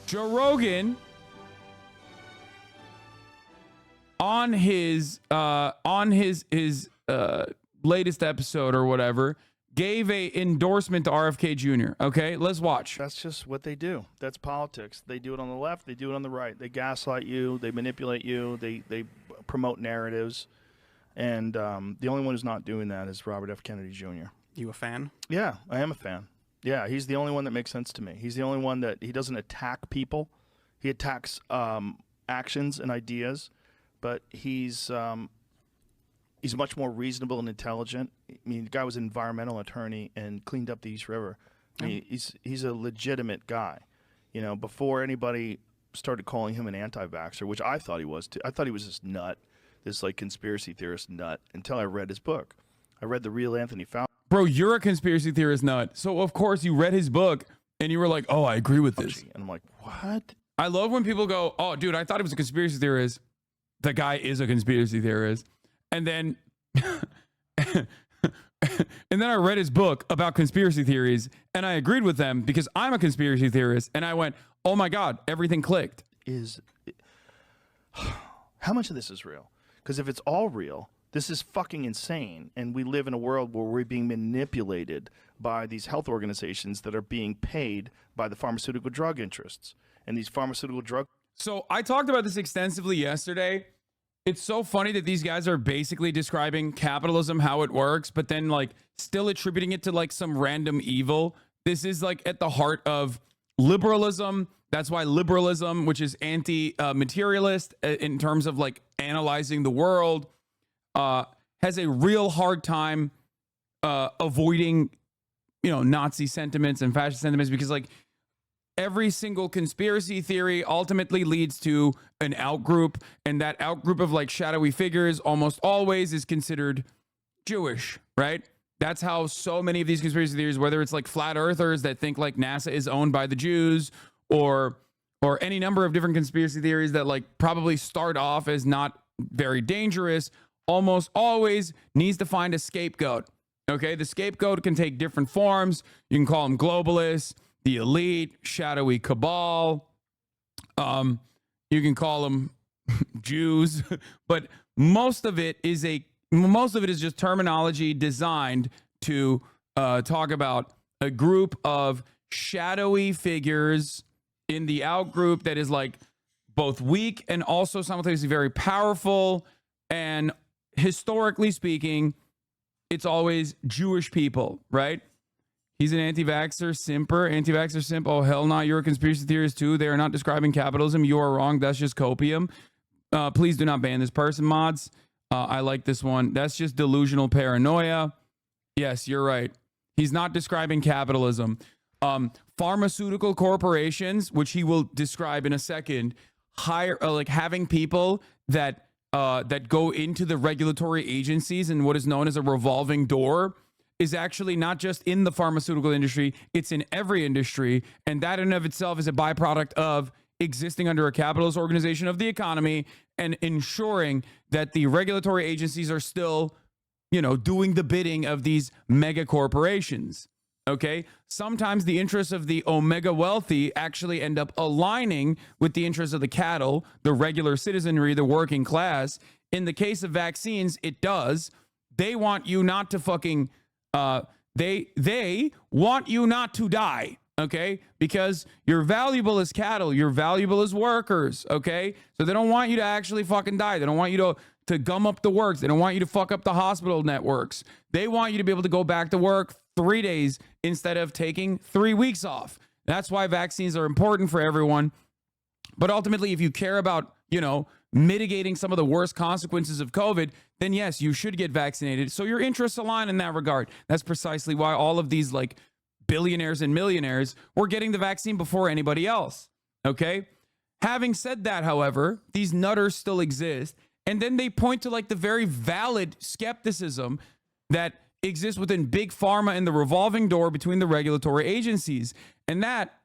Joe Rogan on his latest episode or whatever gave a endorsement to RFK Jr. Okay, let's watch. That's just what they do. That's politics. They do it on the left. They do it on the right. They gaslight you. They manipulate you. They promote narratives. And the only one who's not doing that is Robert F. Kennedy Jr. You a fan? Yeah, I am a fan. Yeah, he's the only one that makes sense to me. He's the only one that he doesn't attack people. He attacks actions and ideas, but he's much more reasonable and intelligent. I mean, the guy was an environmental attorney and cleaned up the East River. I mean, he's a legitimate guy. You know, before anybody started calling him an anti-vaxxer, which I thought he was too. I thought he was this nut, this like conspiracy theorist nut, until I read his book. I read The Real Anthony Fauci. Bro, you're a conspiracy theorist nut. So of course you read his book and you were like, oh, I agree with this. And I'm like, what? I love when people go, oh, dude, I thought he was a conspiracy theorist. The guy is a conspiracy theorist. And then and then I read his book about conspiracy theories and I agreed with them because I'm a conspiracy theorist. And I went, oh my God, everything clicked. How much of this is real? Because if it's all real, this is fucking insane. And we live in a world where we're being manipulated by these health organizations that are being paid by the pharmaceutical drug interests. And these pharmaceutical drug. So I talked about this extensively yesterday. It's so funny that these guys are basically describing capitalism, how it works, but then like still attributing it to like some random evil. This is like at the heart of liberalism. That's why liberalism, which is anti-materialist in terms of like analyzing the world, has a real hard time avoiding, you know, Nazi sentiments and fascist sentiments, because like every single conspiracy theory ultimately leads to an outgroup, and that outgroup of like shadowy figures almost always is considered Jewish, right? That's how so many of these conspiracy theories, whether it's like flat earthers that think like NASA is owned by the Jews, or any number of different conspiracy theories that like probably start off as not very dangerous, almost always needs to find a scapegoat. Okay, the scapegoat can take different forms. You can call them globalists, the elite, shadowy cabal. You can call them Jews, but most of it is just terminology designed to talk about a group of shadowy figures in the outgroup that is like both weak and also simultaneously very powerful. And historically speaking, it's always Jewish people, right? He's an anti-vaxxer simp. Oh, hell no, you're a conspiracy theorist too. They are not describing capitalism. You are wrong. That's just copium. Please do not ban this person, mods. I like this one. That's just delusional paranoia. Yes, you're right. He's not describing capitalism. Pharmaceutical corporations, which he will describe in a second, having people that go into the regulatory agencies and what is known as a revolving door, is actually not just in the pharmaceutical industry, it's in every industry. And that in and of itself is a byproduct of existing under a capitalist organization of the economy and ensuring that the regulatory agencies are still, you know, doing the bidding of these mega corporations. Okay. Sometimes the interests of the omega wealthy actually end up aligning with the interests of the cattle, the regular citizenry, the working class. In the case of vaccines, it does. They want you not to fucking, they want you not to die. Okay. Because you're valuable as cattle. You're valuable as workers. Okay. So they don't want you to actually fucking die. They don't want you to gum up the works. They don't want you to fuck up the hospital networks. They want you to be able to go back to work 3 days instead of taking 3 weeks off. That's why vaccines are important for everyone. But ultimately, if you care about, you know, mitigating some of the worst consequences of COVID, then yes, you should get vaccinated. So your interests align in that regard. That's precisely why all of these like billionaires and millionaires were getting the vaccine before anybody else. Okay. Having said that, however, these nutters still exist. And then they point to like the very valid skepticism that exists within big pharma and the revolving door between the regulatory agencies. And that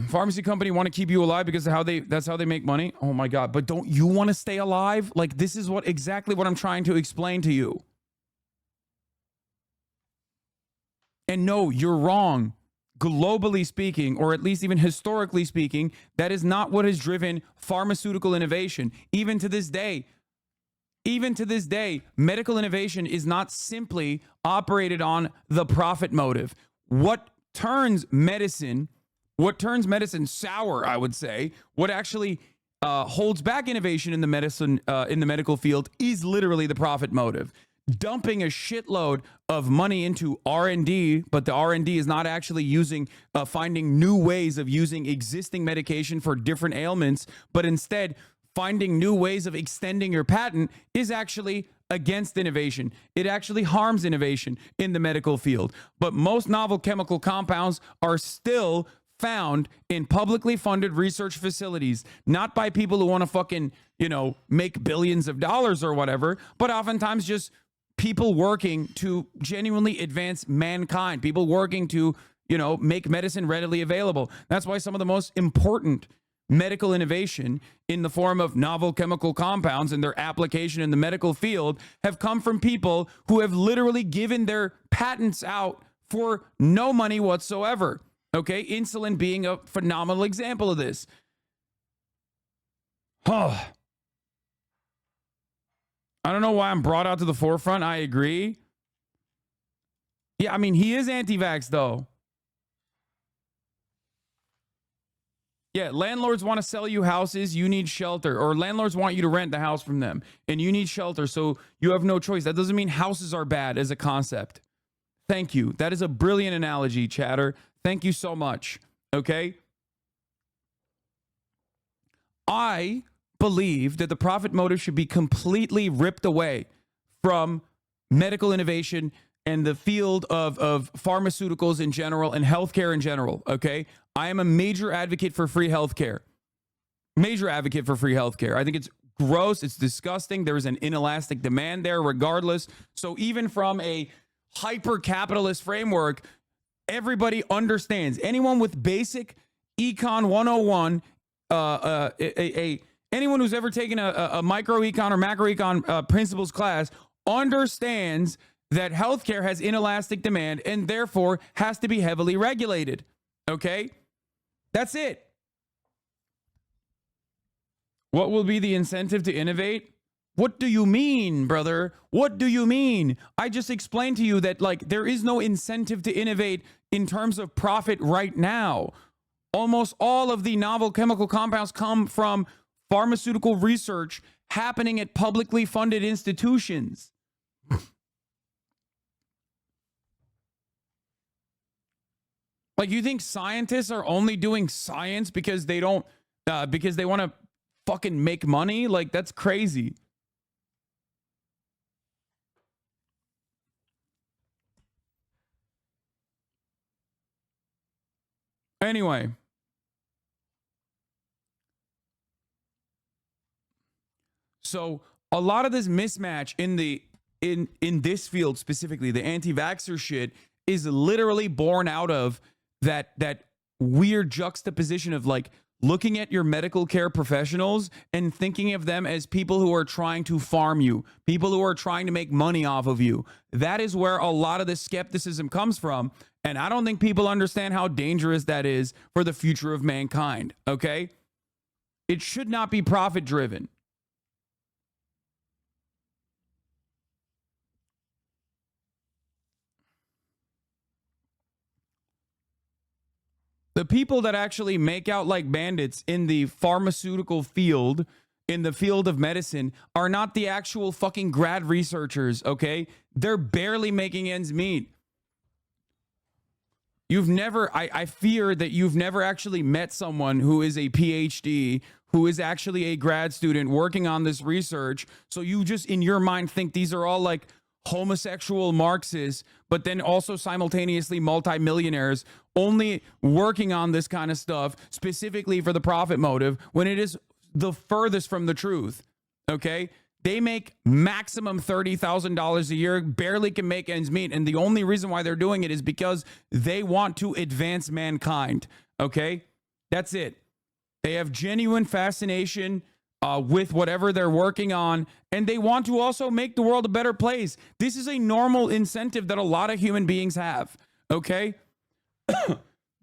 pharmacy company want to keep you alive because that's how they make money. Oh my God. But don't you want to stay alive? Like, this is exactly what I'm trying to explain to you. And no, you're wrong. globally speaking, or at least even historically speaking, that is not what has driven pharmaceutical innovation. Even to this day, medical innovation is not simply operated on the profit motive. What turns medicine sour, I would say, what actually holds back innovation in the medical field is literally the profit motive. Dumping a shitload of money into R&D, but the R&D is not actually finding new ways of using existing medication for different ailments, but instead finding new ways of extending your patent is actually against innovation. It actually harms innovation in the medical field. But most novel chemical compounds are still found in publicly funded research facilities, not by people who want to fucking, make billions of dollars or whatever, but oftentimes just people working to genuinely advance mankind, people working to, make medicine readily available. That's why some of the most important medical innovation in the form of novel chemical compounds and their application in the medical field have come from people who have literally given their patents out for no money whatsoever. Okay, insulin being a phenomenal example of this. Oh. I don't know why I'm brought out to the forefront. I agree. Yeah, I mean, he is anti-vax, though. Yeah, landlords want to sell you houses. You need shelter. Or landlords want you to rent the house from them. And you need shelter, so you have no choice. That doesn't mean houses are bad as a concept. Thank you. That is a brilliant analogy, chatter. Thank you so much. Okay? I believe that the profit motive should be completely ripped away from medical innovation and the field of pharmaceuticals in general and healthcare in general. Okay, I am a major advocate for free healthcare. Major advocate for free healthcare. I think it's gross. It's disgusting. There is an inelastic demand there, regardless. So even from a hyper capitalist framework, everybody understands. Anyone with basic econ 101, anyone who's ever taken a microecon or macroecon principles class understands that healthcare has inelastic demand and therefore has to be heavily regulated. Okay? That's it. What will be the incentive to innovate? What do you mean, brother? What do you mean? I just explained to you that there is no incentive to innovate in terms of profit right now. Almost all of the novel chemical compounds come from pharmaceutical research happening at publicly funded institutions. You think scientists are only doing science because they want to fucking make money? That's crazy. Anyway. So a lot of this mismatch in this field specifically, the anti-vaxxer shit, is literally born out of that weird juxtaposition of looking at your medical care professionals and thinking of them as people who are trying to farm you, people who are trying to make money off of you. That is where a lot of the skepticism comes from. And I don't think people understand how dangerous that is for the future of mankind. Okay? It should not be profit driven. The people that actually make out like bandits in the pharmaceutical field, in the field of medicine, are not the actual fucking grad researchers, okay? They're barely making ends meet. I fear that you've never actually met someone who is a PhD, who is actually a grad student working on this research. So you just, in your mind, think these are all homosexual Marxists, but then also simultaneously multimillionaires only working on this kind of stuff specifically for the profit motive, when it is the furthest from the truth. Okay? They make maximum $30,000 a year, barely can make ends meet. And the only reason why they're doing it is because they want to advance mankind. Okay? That's it. They have genuine fascination with whatever they're working on, and they want to also make the world a better place. This is a normal incentive that a lot of human beings have, okay?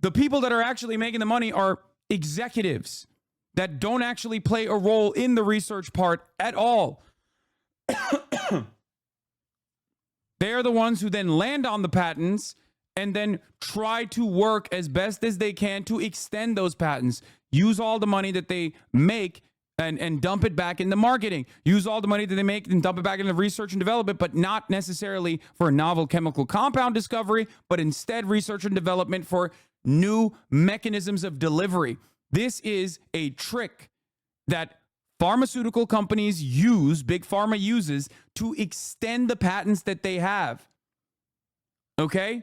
The people that are actually making the money are executives that don't actually play a role in the research part at all. They are the ones who then land on the patents and then try to work as best as they can to extend those patents. Use all the money that they make and dump it back into marketing. Use all the money that they make and dump it back into research and development, but not necessarily for a novel chemical compound discovery, but instead research and development for new mechanisms of delivery. This is a trick that pharmaceutical companies use, Big Pharma uses, to extend the patents that they have. Okay?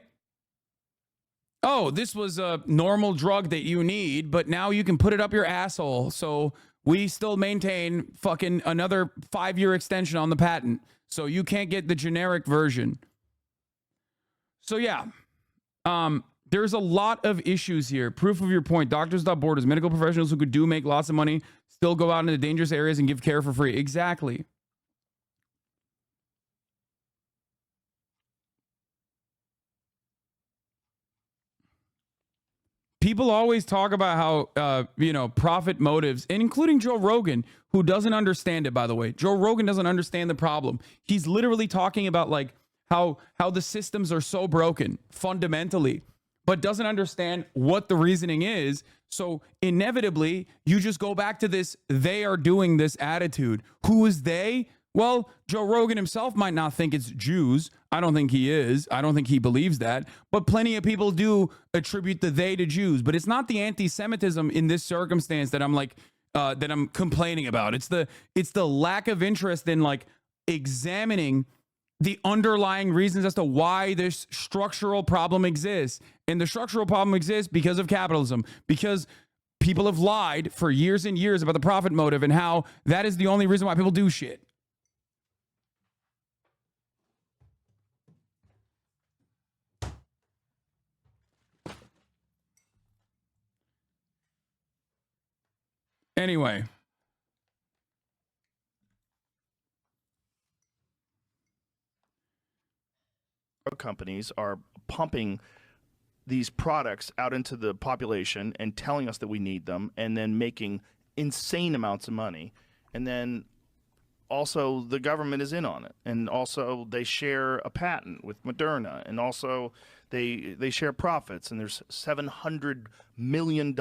Oh, this was a normal drug that you need, but now you can put it up your asshole. So we still maintain fucking another 5-year extension on the patent. So you can't get the generic version. So yeah, there's a lot of issues here. Proof of your point. Doctors without borders, medical professionals who could make lots of money, still go out into dangerous areas and give care for free. Exactly. People always talk about how, profit motives, and including Joe Rogan, who doesn't understand it, by the way. Joe Rogan doesn't understand the problem. He's literally talking about like how the systems are so broken fundamentally, but doesn't understand what the reasoning is. So inevitably, you just go back to this, they are doing this attitude. Who is they? Well, Joe Rogan himself might not think it's Jews. I don't think he is. I don't think he believes that. But plenty of people do attribute the they to Jews. But it's not the anti-Semitism in this circumstance that I'm like, that I'm complaining about. It's the lack of interest in like examining the underlying reasons as to why this structural problem exists. And the structural problem exists because of capitalism, because people have lied for years and years about the profit motive and how that is the only reason why people do shit. Anyway. Companies are pumping these products out into the population and telling us that we need them and then making insane amounts of money. And then also the government is in on it. And also they share a patent with Moderna. And also they share profits. And there's $700 million,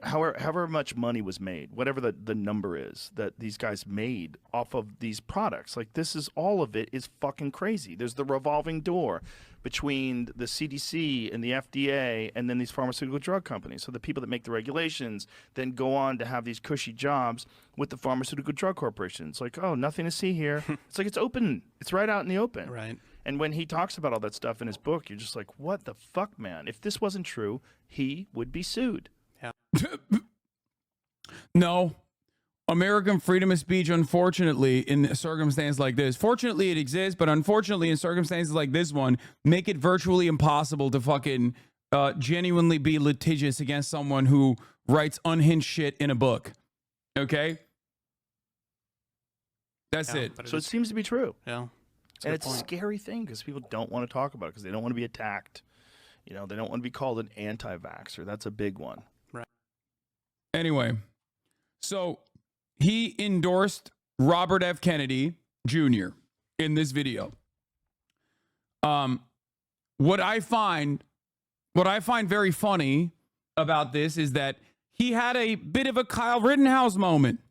however much money was made, whatever the number is that these guys made off of these products. Like, this is, all of it is fucking crazy. There's the revolving door between the CDC and the FDA and then these pharmaceutical drug companies. So the people that make the regulations then go on to have these cushy jobs with the pharmaceutical drug corporations. Like, oh, nothing to see here. It's like, it's open. It's right out in the open. Right. And when he talks about all that stuff in his book, you're just like, what the fuck, man? If this wasn't true, he would be sued. No. American freedom of speech, unfortunately, in a circumstance like this, fortunately it exists, but unfortunately in circumstances like this one, make it virtually impossible to fucking genuinely be litigious against someone who writes unhinged shit in a book. Okay? That's it. So it seems to be true. Yeah. And it's a scary thing because people don't want to talk about it because they don't want to be attacked. You know, they don't want to be called an anti-vaxxer. That's a big one. Anyway, so he endorsed Robert F. Kennedy Jr. in this video. What I find very funny about this is that he had a bit of a Kyle Rittenhouse moment.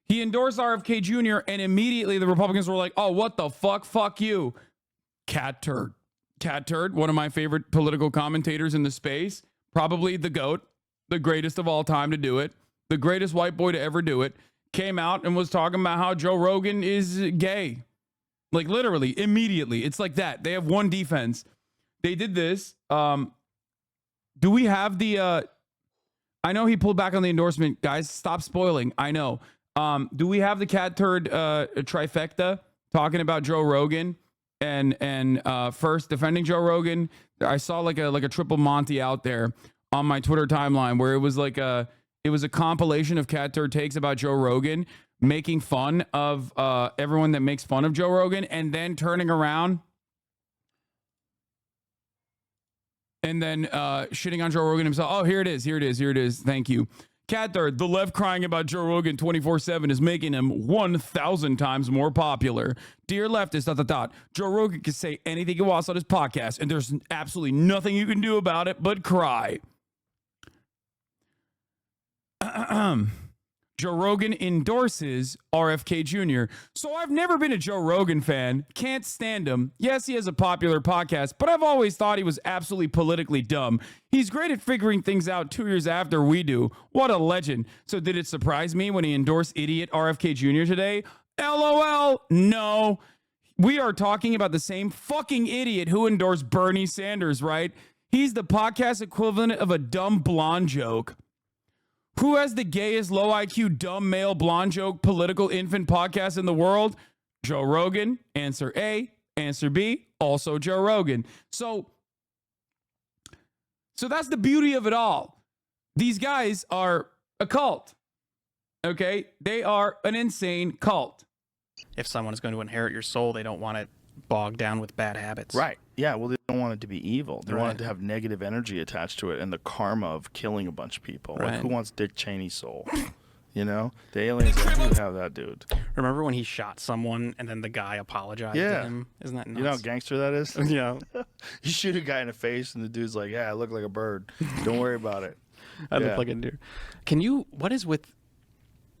He endorsed RFK Jr. and immediately the Republicans were like, "Oh, what the fuck? Fuck you, cat turd." Cat turd, one of my favorite political commentators in the space, probably the GOAT. The greatest of all time to do it, the greatest white boy to ever do it, came out and was talking about how Joe Rogan is gay. Like, literally, immediately. It's like that. They have one defense. They did this. Do we have the... I know he pulled back on the endorsement. Guys, stop spoiling. I know. Do we have the cat turd trifecta talking about Joe Rogan and first defending Joe Rogan? I saw like a triple Monty out there on my Twitter timeline where it was a compilation of cat turd takes about Joe Rogan, making fun of everyone that makes fun of Joe Rogan, and then turning around And then shitting on Joe Rogan himself. Oh, here it is. Here it is. Here it is. Thank you. Cat Third, the left crying about Joe Rogan 24/7 is making him 1,000 times more popular. Dear leftist, ... Joe Rogan can say anything he wants on his podcast, and there's absolutely nothing you can do about it but cry. Joe Rogan endorses RFK Jr. So I've never been a Joe Rogan fan. Can't stand him. Yes, he has a popular podcast, but I've always thought he was absolutely politically dumb. He's great at figuring things out 2 years after we do. What a legend. So did it surprise me when he endorsed idiot RFK Jr. today? LOL. No. We are talking about the same fucking idiot who endorsed Bernie Sanders, right? He's the podcast equivalent of a dumb blonde joke. Who has the gayest low IQ dumb male blonde joke political infant podcast in the world? Joe Rogan. Answer A. Answer B. Also Joe Rogan. So that's the beauty of it all. These guys are a cult. Okay? They are an insane cult. If someone is going to inherit your soul, they don't want it bogged down with bad habits. Right. Yeah, well, they don't want it to be evil. They want Right. it to have negative energy attached to it and the karma of killing a bunch of people. Like, Right. who wants Dick Cheney's soul? You know? The aliens like, you have that dude. Remember when he shot someone and then the guy apologized Yeah. to him? Isn't that nuts? You know how gangster that is? Yeah. You shoot a guy in the face and the dude's like, yeah, I look like a bird. Don't worry about it. I Yeah. look like a deer.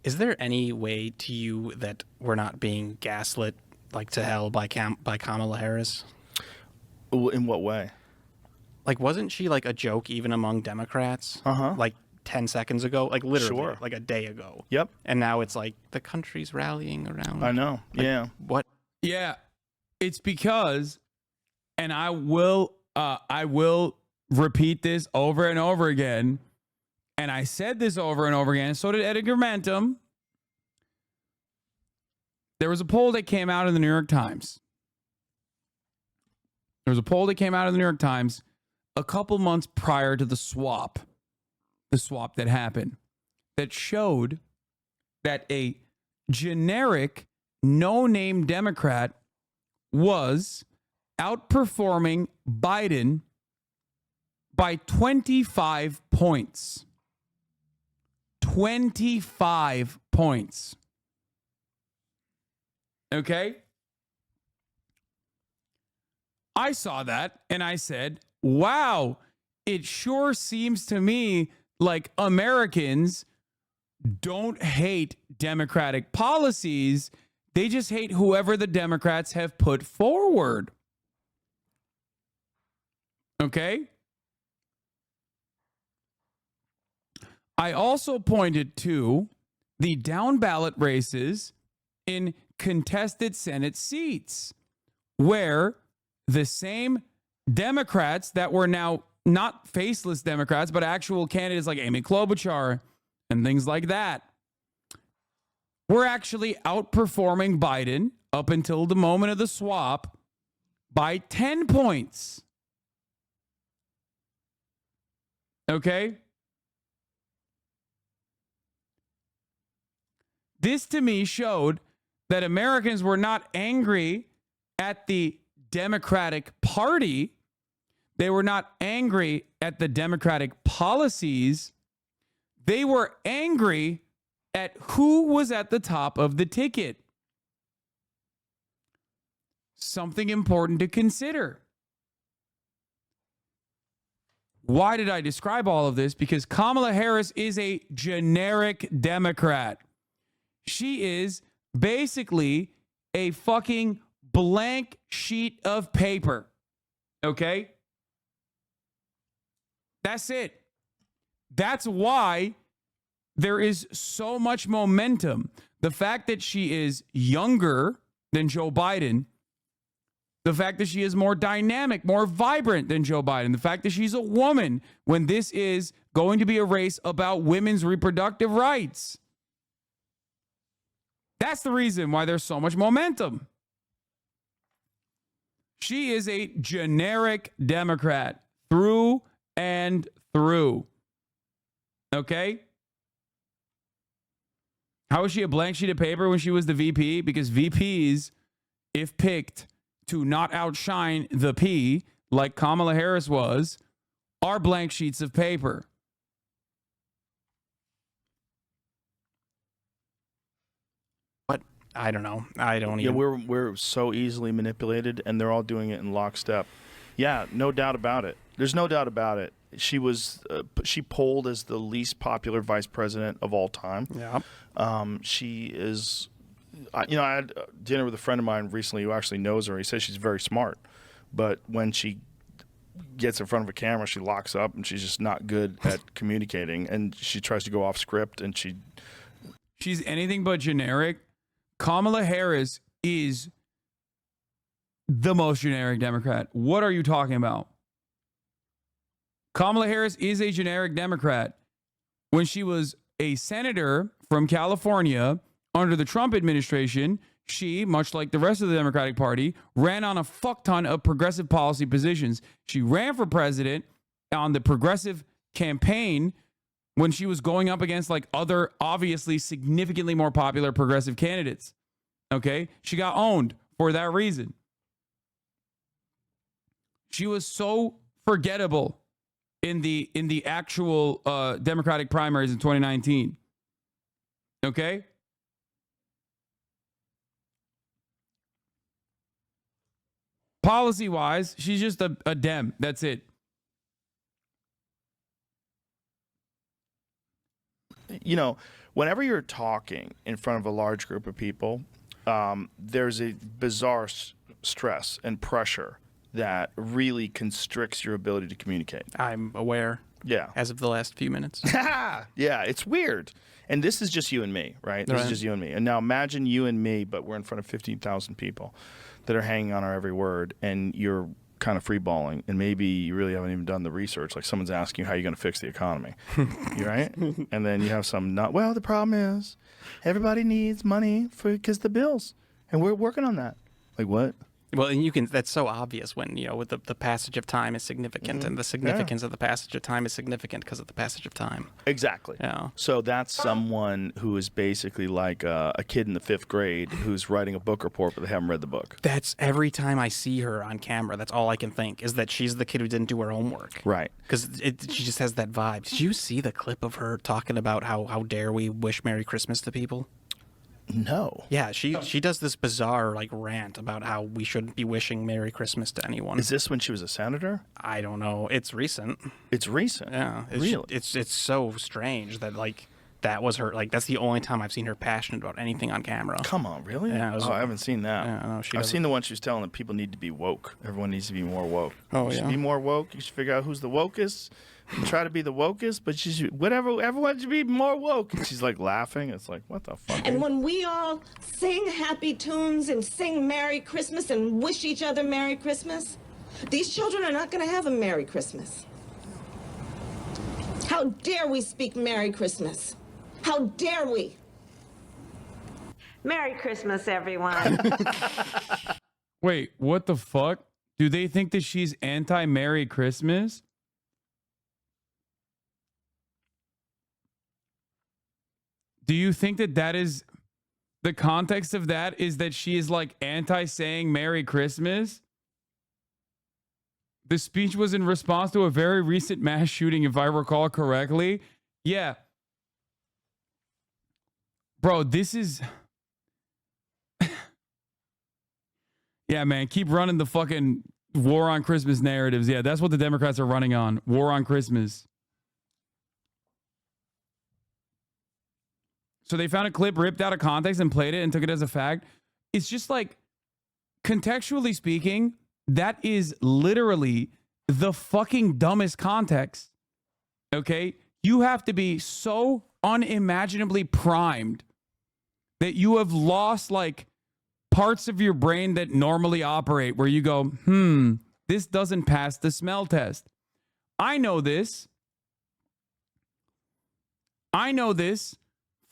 Is there any way to you that we're not being gaslit like to hell by Kamala Harris? In what way? Like, wasn't she like a joke even among Democrats? Uh-huh. Like 10 seconds ago? Like literally, Sure. like a day ago. Yep. And now it's like the country's rallying around. I know. Like, Yeah. What? Yeah, it's because, and I will repeat this over and over again, and I said this over and over again, and so did Edgar Mantum. There was a poll that came out in the New York Times. There was a poll that came out in the New York Times a couple months prior to the swap that happened, that showed that a generic no-name Democrat was outperforming Biden by 25 points. 25 points. Okay? I saw that and I said, wow, it sure seems to me like Americans don't hate Democratic policies. They just hate whoever the Democrats have put forward. Okay? I also pointed to the down ballot races in contested Senate seats, where the same Democrats that were now not faceless Democrats, but actual candidates like Amy Klobuchar and things like that, were actually outperforming Biden up until the moment of the swap by 10 points. Okay? This to me showed that Americans were not angry at the Democratic Party. They were not angry at the Democratic policies. They were angry at who was at the top of the ticket. Something important to consider. Why did I describe all of this? Because Kamala Harris is a generic Democrat. She is basically a fucking blank sheet of paper. Okay? That's it. That's why there is so much momentum. The fact that she is younger than Joe Biden, the fact that she is more dynamic, more vibrant than Joe Biden, the fact that she's a woman when this is going to be a race about women's reproductive rights. That's the reason why there's so much momentum. She is a generic Democrat through and through. Okay? How was she a blank sheet of paper when she was the VP? Because VPs, if picked to not outshine the P, like Kamala Harris was, are blank sheets of paper. What? I don't know. I don't Yeah, even. we're so easily manipulated, and they're all doing it in lockstep. Yeah, no doubt about it. There's no doubt about it. She polled as the least popular vice president of all time. Yeah. She is, I had dinner with a friend of mine recently who actually knows her. He says she's very smart, but when she gets in front of a camera, she locks up, and she's just not good at communicating, and she tries to go off script, and She's anything but generic. Kamala Harris is the most generic Democrat. What are you talking about? Kamala Harris is a generic Democrat. When she was a senator from California under the Trump administration, she, much like the rest of the Democratic Party, ran on a fuck ton of progressive policy positions. She ran for president on the progressive campaign when she was going up against like other obviously significantly more popular progressive candidates. Okay? She got owned for that reason. She was so forgettable in the actual Democratic primaries in 2019. Okay? Policy-wise, she's just a Dem. That's it. Whenever you're talking in front of a large group of people, there's a bizarre stress and pressure that really constricts your ability to communicate. I'm aware. Yeah. As of the last few minutes. Yeah, it's weird. And this is just you and me, right? This is just you and me. And now imagine you and me, but we're in front of 15,000 people that are hanging on our every word, and you're kind of freeballing, and maybe you really haven't even done the research. Like someone's asking you how you're going to fix the economy, right? And then you have some the problem is everybody needs money because the bills, and we're working on that. Like what? Well, and that's so obvious when, with the passage of time is significant, and the significance of the passage of time is significant because of the passage of time. Exactly. Yeah. So that's someone who is basically like a kid in the 5th grade who's writing a book report, but they haven't read the book. That's every time I see her on camera, that's all I can think is that she's the kid who didn't do her homework. Right. Because she just has that vibe. Did you see the clip of her talking about how dare we wish Merry Christmas to people? No. Yeah, she does this bizarre rant about how we shouldn't be wishing Merry Christmas to anyone. Is this when she was a senator? I don't know. It's recent. It's recent. Yeah. Really? It's so strange that that was her. That's the only time I've seen her passionate about anything on camera. Come on, really? Yeah, I haven't seen that. Yeah, no, I've seen the one she was telling that people need to be woke. Everyone needs to be more woke. Oh, you should yeah? be more woke. You should figure out who's the wokest. And try to be the wokest, but you should, whatever, everyone should be more woke. And she's laughing. It's like, what the fuck? And when we all sing happy tunes and sing Merry Christmas and wish each other Merry Christmas, these children are not going to have a Merry Christmas. How dare we speak Merry Christmas? How dare we? Merry Christmas, everyone. Wait, what the fuck? Do they think that she's anti-Merry Christmas? Do you think that is the context of that is that she is anti-saying Merry Christmas? The speech was in response to a very recent mass shooting, if I recall correctly. Yeah. Bro, this is... Yeah, man, keep running the fucking war on Christmas narratives. Yeah, that's what the Democrats are running on. War on Christmas. So they found a clip, ripped out of context, and played it and took it as a fact. It's just contextually speaking, that is literally the fucking dumbest context. Okay? You have to be so unimaginably primed that you have lost parts of your brain that normally operate where you go, this doesn't pass the smell test. I know this.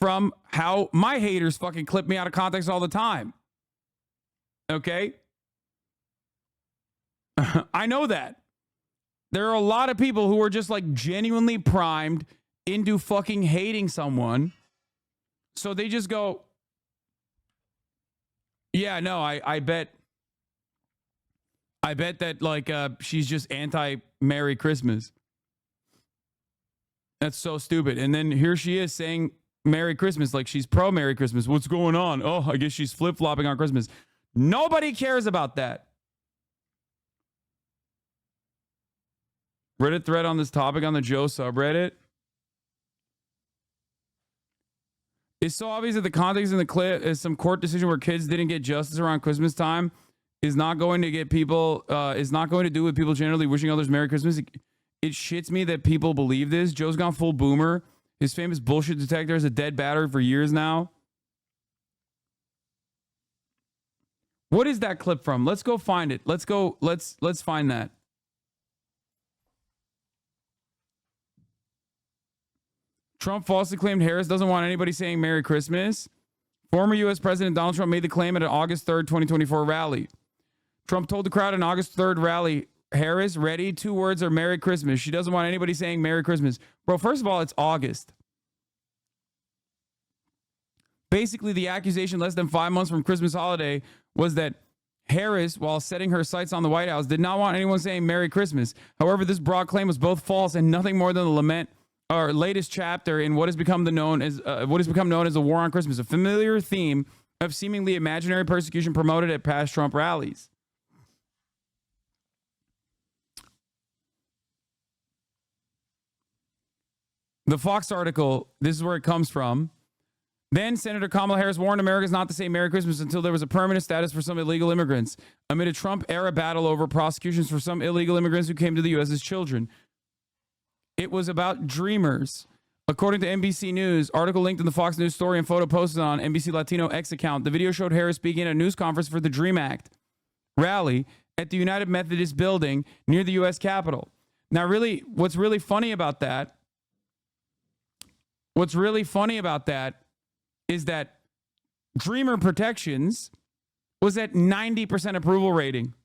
From how my haters fucking clip me out of context all the time. Okay? I know that. There are a lot of people who are just genuinely primed into fucking hating someone. So they just go, yeah, no, I bet that she's just anti-Merry Christmas. That's so stupid. And then here she is saying Merry Christmas like she's pro Merry Christmas. What's going on? Oh, I guess she's flip-flopping on Christmas. Nobody cares about that. Reddit thread on this topic on the Joe subreddit. It's so obvious that the context in the clip is some court decision where kids didn't get justice around Christmas time is not going to get people, is not going to do with people generally wishing others Merry Christmas. It shits me that people believe this. Joe's gone full boomer. His famous bullshit detector is a dead battery for years now. What is that clip from? Let's go find it. Let's find that. Trump falsely claimed Harris doesn't want anybody saying Merry Christmas. Former U.S. President Donald Trump made the claim at an August 3rd, 2024 rally. Trump told the crowd at an August 3rd rally, Harris, ready? 2 words are Merry Christmas. She doesn't want anybody saying Merry Christmas. Bro, first of all, it's August. Basically, the accusation less than 5 months from Christmas holiday was that Harris, while setting her sights on the White House, did not want anyone saying Merry Christmas. However, this broad claim was both false and nothing more than a lament or latest chapter in what has become known as the war on Christmas, a familiar theme of seemingly imaginary persecution promoted at past Trump rallies. The Fox article, this is where it comes from. Then Senator Kamala Harris warned Americans not to say Merry Christmas until there was a permanent status for some illegal immigrants, amid a Trump-era battle over prosecutions for some illegal immigrants who came to the U.S. as children. It was about dreamers. According to NBC News, article linked in the Fox News story and photo posted on NBC Latino X account, the video showed Harris speaking at a news conference for the DREAM Act rally at the United Methodist Building near the U.S. Capitol. Now, really, what's really funny about that is that Dreamer Protections was at 90% approval rating.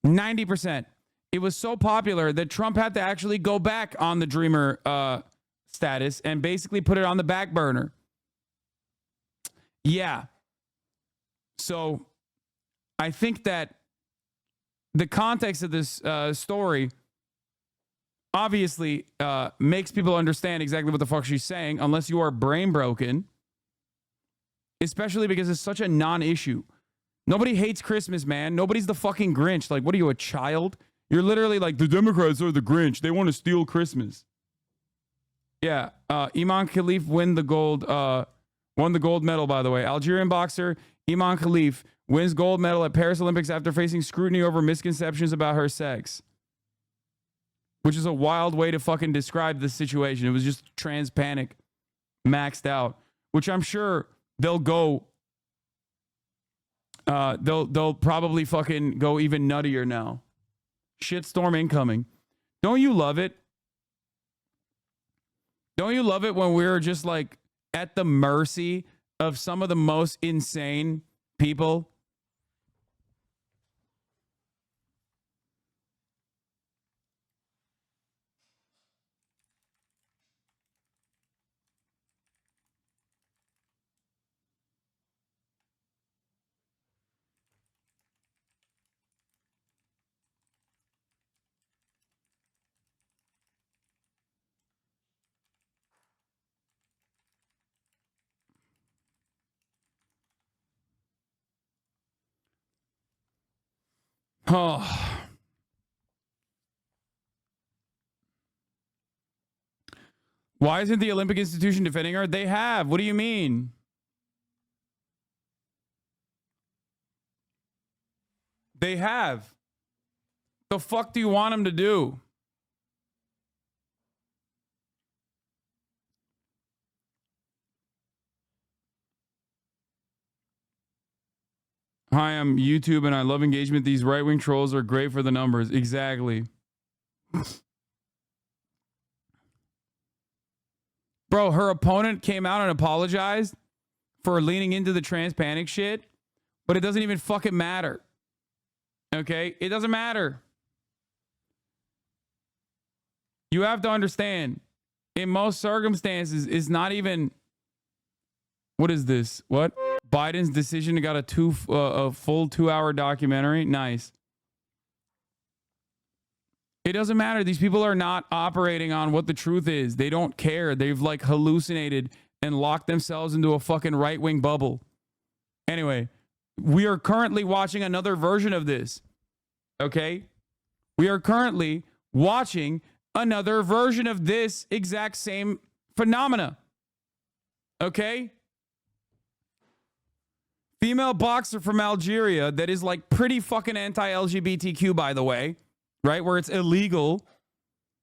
90%. It was so popular that Trump had to actually go back on the Dreamer status and basically put it on the back burner. Yeah. So I think that the context of this story obviously makes people understand exactly what the fuck she's saying, unless you are brain broken, especially because it's such a non-issue. Nobody hates Christmas, man. Nobody's the fucking Grinch. Like, what are you, a child? You're literally like, the Democrats are the Grinch. They want to steal Christmas. Yeah. Iman Khalif won the gold medal, by the way. Algerian boxer Iman Khalif wins gold medal at Paris Olympics after facing scrutiny over misconceptions about her sex. Which is a wild way to fucking describe the situation. It was just trans panic maxed out, which I'm sure they'll go. They'll probably fucking go even nuttier now. Shitstorm incoming. Don't you love it? Don't you love it when we're just like at the mercy of some of the most insane people? Oh. Why isn't the Olympic institution defending her? They have. What do you mean? They have. The fuck do you want them to do? Hi, I'm YouTube and I love engagement. These right-wing trolls are great for the numbers. Exactly. Bro, her opponent came out and apologized for leaning into the trans panic shit, but it doesn't even fucking matter. Okay? It doesn't matter. You have to understand, in most circumstances, it's not even... What is this? What? Biden's decision got a full 2-hour documentary. Nice. It doesn't matter. These people are not operating on what the truth is. They don't care. They've like hallucinated and locked themselves into a fucking right-wing bubble. Anyway, we are currently watching another version of this. Okay? We are currently watching another version of this exact same phenomena. Okay? Female boxer from Algeria that is like pretty fucking anti-LGBTQ, by the way, right? Where it's illegal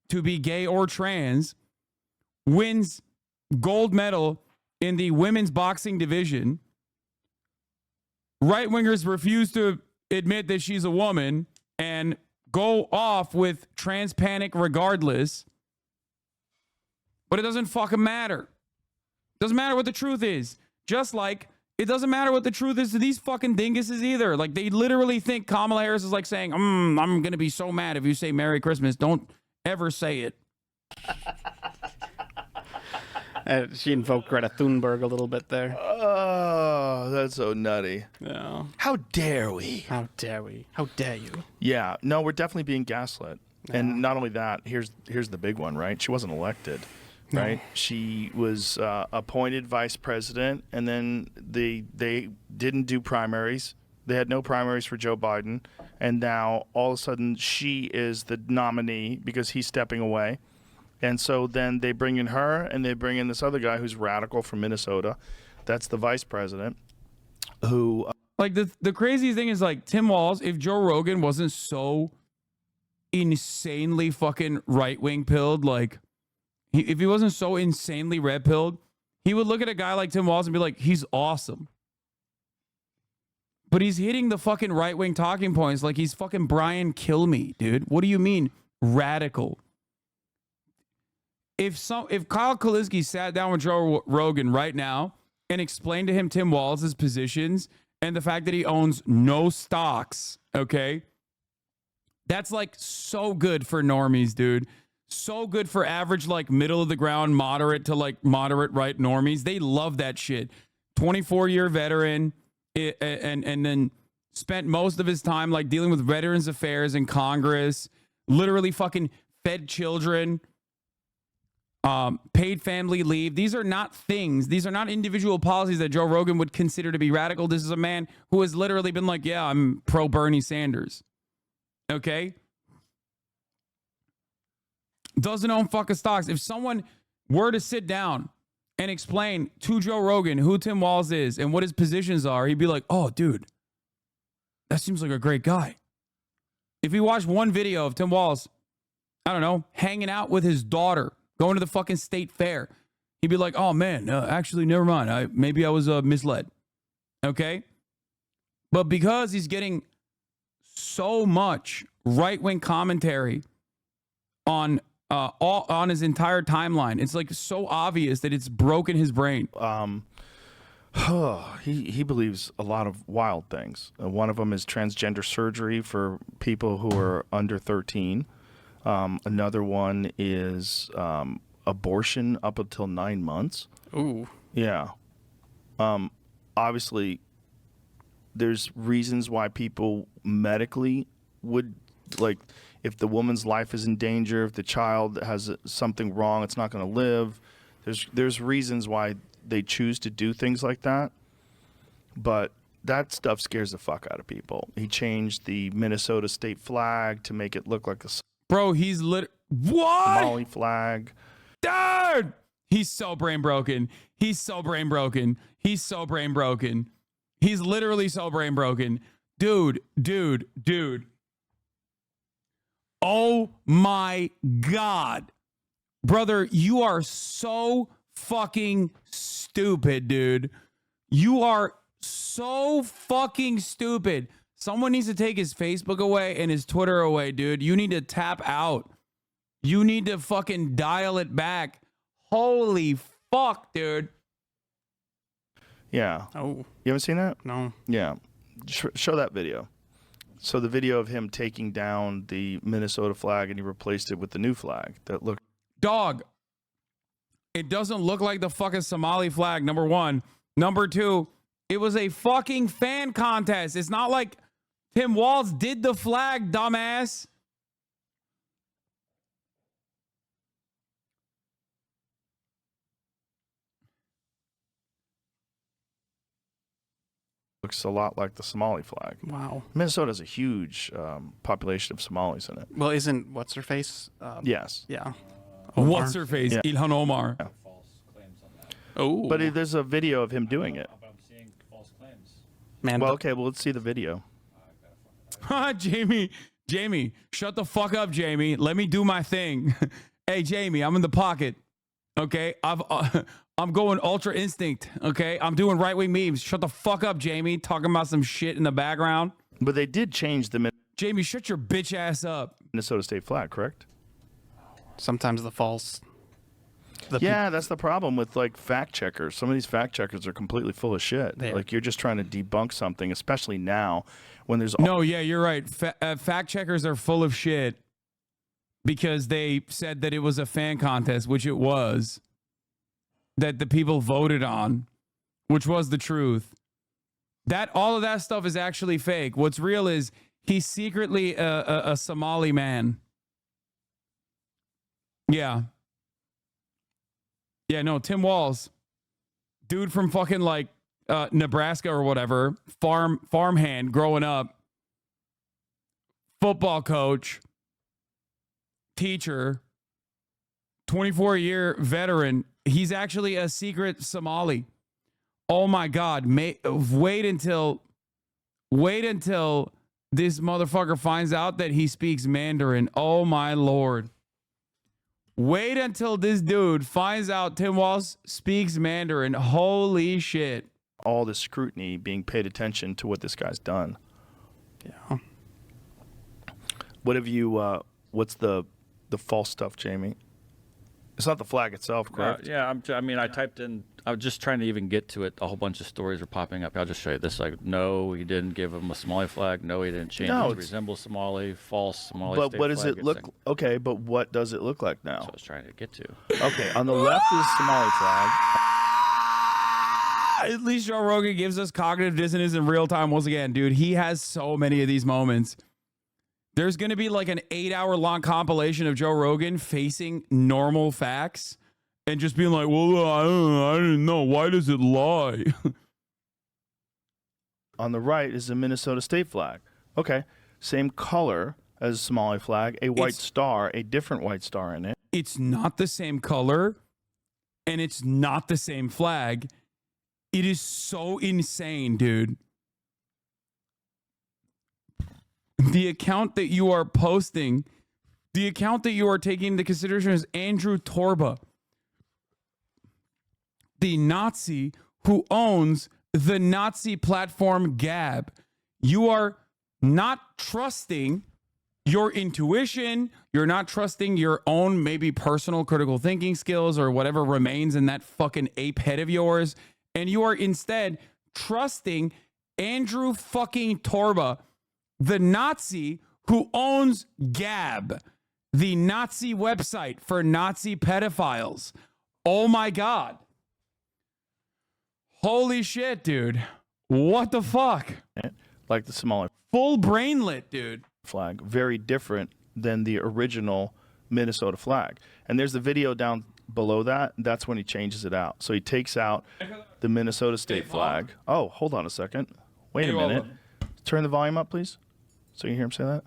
to be gay or trans, wins gold medal in the women's boxing division. Right-wingers refuse to admit that she's a woman and go off with trans panic regardless. But it doesn't fucking matter. Doesn't matter what the truth is. Just like it doesn't matter what the truth is to these fucking dinguses either. Like, they literally think Kamala Harris is like saying, I'm going to be so mad if you say Merry Christmas. Don't ever say it. She invoked Greta Thunberg a little bit there. Oh, that's so nutty. Yeah. How dare we? How dare we? How dare you? Yeah. No, we're definitely being gaslit. Yeah. And not only that, here's the big one, right? She wasn't elected. Right, she was appointed vice president, and then they didn't do primaries. They had no primaries for Joe Biden, and now all of a sudden she is the nominee because he's stepping away, and so then they bring in her, and they bring in this other guy who's radical from Minnesota. That's the vice president, who like the crazy thing is like Tim Walz. If Joe Rogan wasn't so insanely fucking right-wing pilled, like. If he wasn't so insanely red-pilled, he would look at a guy like Tim Walz and be like, he's awesome. But he's hitting the fucking right-wing talking points like he's fucking Brian Kilmeade, dude. What do you mean radical? If Kyle Kalinske sat down with Joe Rogan right now and explained to him Tim Walz's positions and the fact that he owns no stocks, okay? That's like so good for normies, dude. So good for average, like middle of the ground, moderate to like moderate right normies. They love that shit. 24-year veteran, and then spent most of his time like dealing with Veterans Affairs in Congress, literally fucking fed children, paid family leave. These are not things. These are not individual policies that Joe Rogan would consider to be radical. This is a man who has literally been like, yeah, I'm pro Bernie Sanders. Okay? Doesn't own fucking stocks. If someone were to sit down and explain to Joe Rogan who Tim Walz is and what his positions are, he'd be like, oh, dude, that seems like a great guy. If he watched one video of Tim Walz, I don't know, hanging out with his daughter, going to the fucking state fair, he'd be like, oh, man, actually, never mind. Maybe I was misled. Okay? But because he's getting so much right-wing commentary on his entire timeline, it's like so obvious that it's broken his brain. He believes a lot of wild things. One of them is transgender surgery for people who are under 13. Another one is abortion up until 9 months. Ooh. Yeah. Obviously, there's reasons why people medically would, like, if the woman's life is in danger, if the child has something wrong, it's not going to live. There's reasons why they choose to do things like that. But that stuff scares the fuck out of people. He changed the Minnesota state flag to make it look like a Bro, he's what? Somali flag. Dude! He's so brain broken. He's so brain broken. He's so brain broken. He's literally so brain broken. Dude. Oh my God. Brother, you are so fucking stupid, dude. You are so fucking stupid. Someone needs to take his Facebook away and his Twitter away, dude. You need to tap out. You need to fucking dial it back. Holy fuck, dude. Yeah. Oh. You haven't seen that? No. Yeah. Show that video. So the video of him taking down the Minnesota flag and he replaced it with the new flag that looked. Dog, it doesn't look like the fucking Somali flag, number one. Number two, it was a fucking fan contest. It's not like Tim Walz did the flag, dumbass. looks a lot like the Somali flag. Wow. Minnesota has a huge population of Somalis in it. Well, isn't what's her face? Yes. Yeah. What's her face? Yeah. Ilhan Omar. Yeah. Oh. But there's a video of him doing it. Man. Well, okay, well, let's see the video. Jamie, shut the fuck up, Jamie. Let me do my thing. Hey, Jamie, I'm in the pocket. Okay, I'm going ultra instinct. Okay, I'm doing right wing memes. Shut the fuck up, Jamie. Talking about some shit in the background. But they did change the Jamie, shut your bitch ass up. Minnesota state flag, correct? Sometimes the false. Yeah, that's the problem with like fact checkers. Some of these fact checkers are completely full of shit. Like you're just trying to debunk something, especially now when there's no, yeah, you're right. Fact checkers are full of shit because they said that it was a fan contest, which it was, that the people voted on, which was the truth. That all of that stuff is actually fake. What's real is he's secretly a Somali man. Yeah. Yeah, no, Tim Walz, dude from fucking like Nebraska or whatever, farmhand growing up, football coach, teacher, 24-year veteran. He's actually a secret Somali. Oh my God! Wait until this motherfucker finds out that he speaks Mandarin. Oh my Lord! Wait until this dude finds out Tim Walz speaks Mandarin. Holy shit. all the scrutiny being paid attention to what this guy's done. Yeah. What have you, what's the false stuff, Jamie? It's not the flag itself, correct? Yeah, I mean, I typed in, I was just trying to even get to it. A whole bunch of stories were popping up. I'll just show you this. Like, no, he didn't give him a Somali flag. No, he didn't change it to resemble Somali. False Somali But state what does flag. it look? Okay, but what does it look like now? That's what I was trying to get to. Okay, on the left is Somali flag. At least Joe Rogan gives us cognitive dissonance in real time once again, dude. He has so many of these moments. There's going to be like an 8-hour-long compilation of Joe Rogan facing normal facts and just being like, well, I didn't know. Why does it lie? On the right is the Minnesota state flag. Okay, same color as the Somali flag, a white star, a different white star in it. It's not the same color and it's not the same flag. It is so insane, dude. The account that you are posting, the account that you are taking into consideration is Andrew Torba, the Nazi who owns the Nazi platform Gab. You are not trusting your intuition. You're not trusting your own maybe personal critical thinking skills or whatever remains in that fucking ape head of yours. And you are instead trusting Andrew fucking Torba, the Nazi who owns Gab, the Nazi website for Nazi pedophiles. Oh my God. Holy shit, dude. What the fuck? Like the Somali Full brainlet, dude. flag, very different than the original Minnesota flag. And there's the video down below that. That's when he changes it out. So he takes out the Minnesota state flag. Oh, hold on a second. Wait a minute. Turn the volume up, please, so you hear him say that.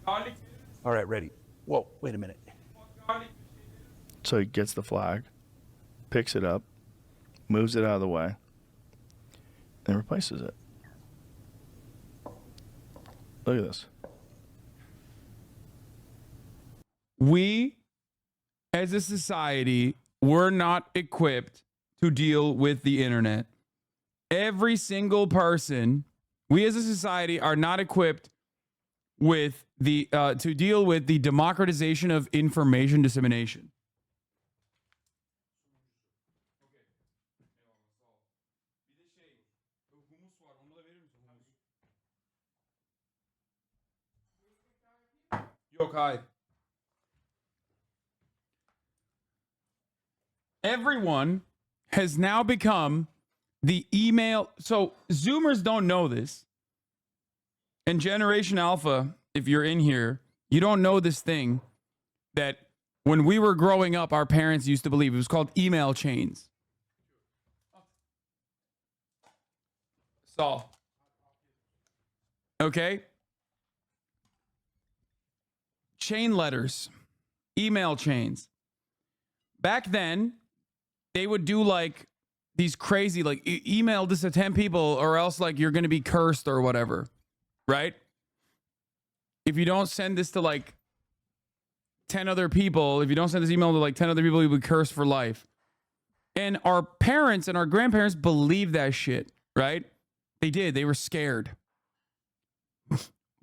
All right, ready. Whoa, wait a minute. So he gets the flag, picks it up, moves it out of the way, and replaces it. Look at this. We, as a society, we're not equipped to deal with the internet. Every single person, we as a society are not equipped with the to deal with the democratization of information dissemination. Okay. Everyone has now become the email. So Zoomers don't know this. And Generation Alpha, if you're in here, you don't know this thing that when we were growing up, our parents used to believe. It was called email chains. Saul. Okay? Chain letters, email chains. Back then, they would do like these crazy, like email this to 10 people or else like you're going to be cursed or whatever, right? If you don't send this to like 10 other people, if you don't send this email to like 10 other people, you'll be cursed for life. And our parents and our grandparents believed that shit, right? They did. They were scared.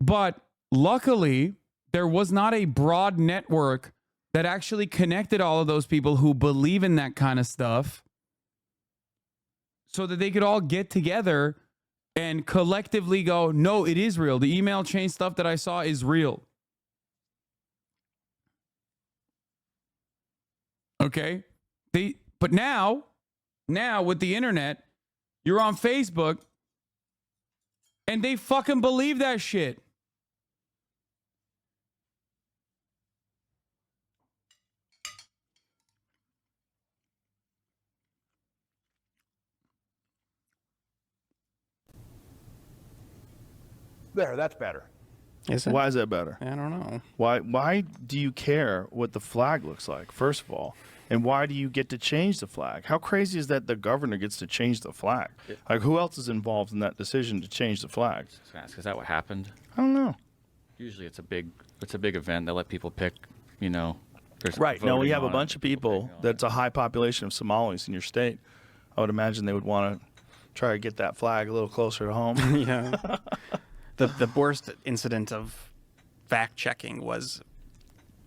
But luckily, there was not a broad network that actually connected all of those people who believe in that kind of stuff so that they could all get together and collectively go, no, it is real. The email chain stuff that I saw is real. Okay? But now with the internet, you're on Facebook and they fucking believe that shit. There, that's better. Is it? Why is that better? I don't know. Why do you care what the flag looks like, first of all? And why do you get to change the flag? How crazy is that the governor gets to change the flag? Like, who else is involved in that decision to change the flag? Is that what happened? I don't know. Usually it's a big event. They let people pick, there's Right. No, we voting have a on it, bunch of people that's a high population of Somalis in your state. I would imagine they would want to try to get that flag a little closer to home. Yeah. The worst incident of fact checking was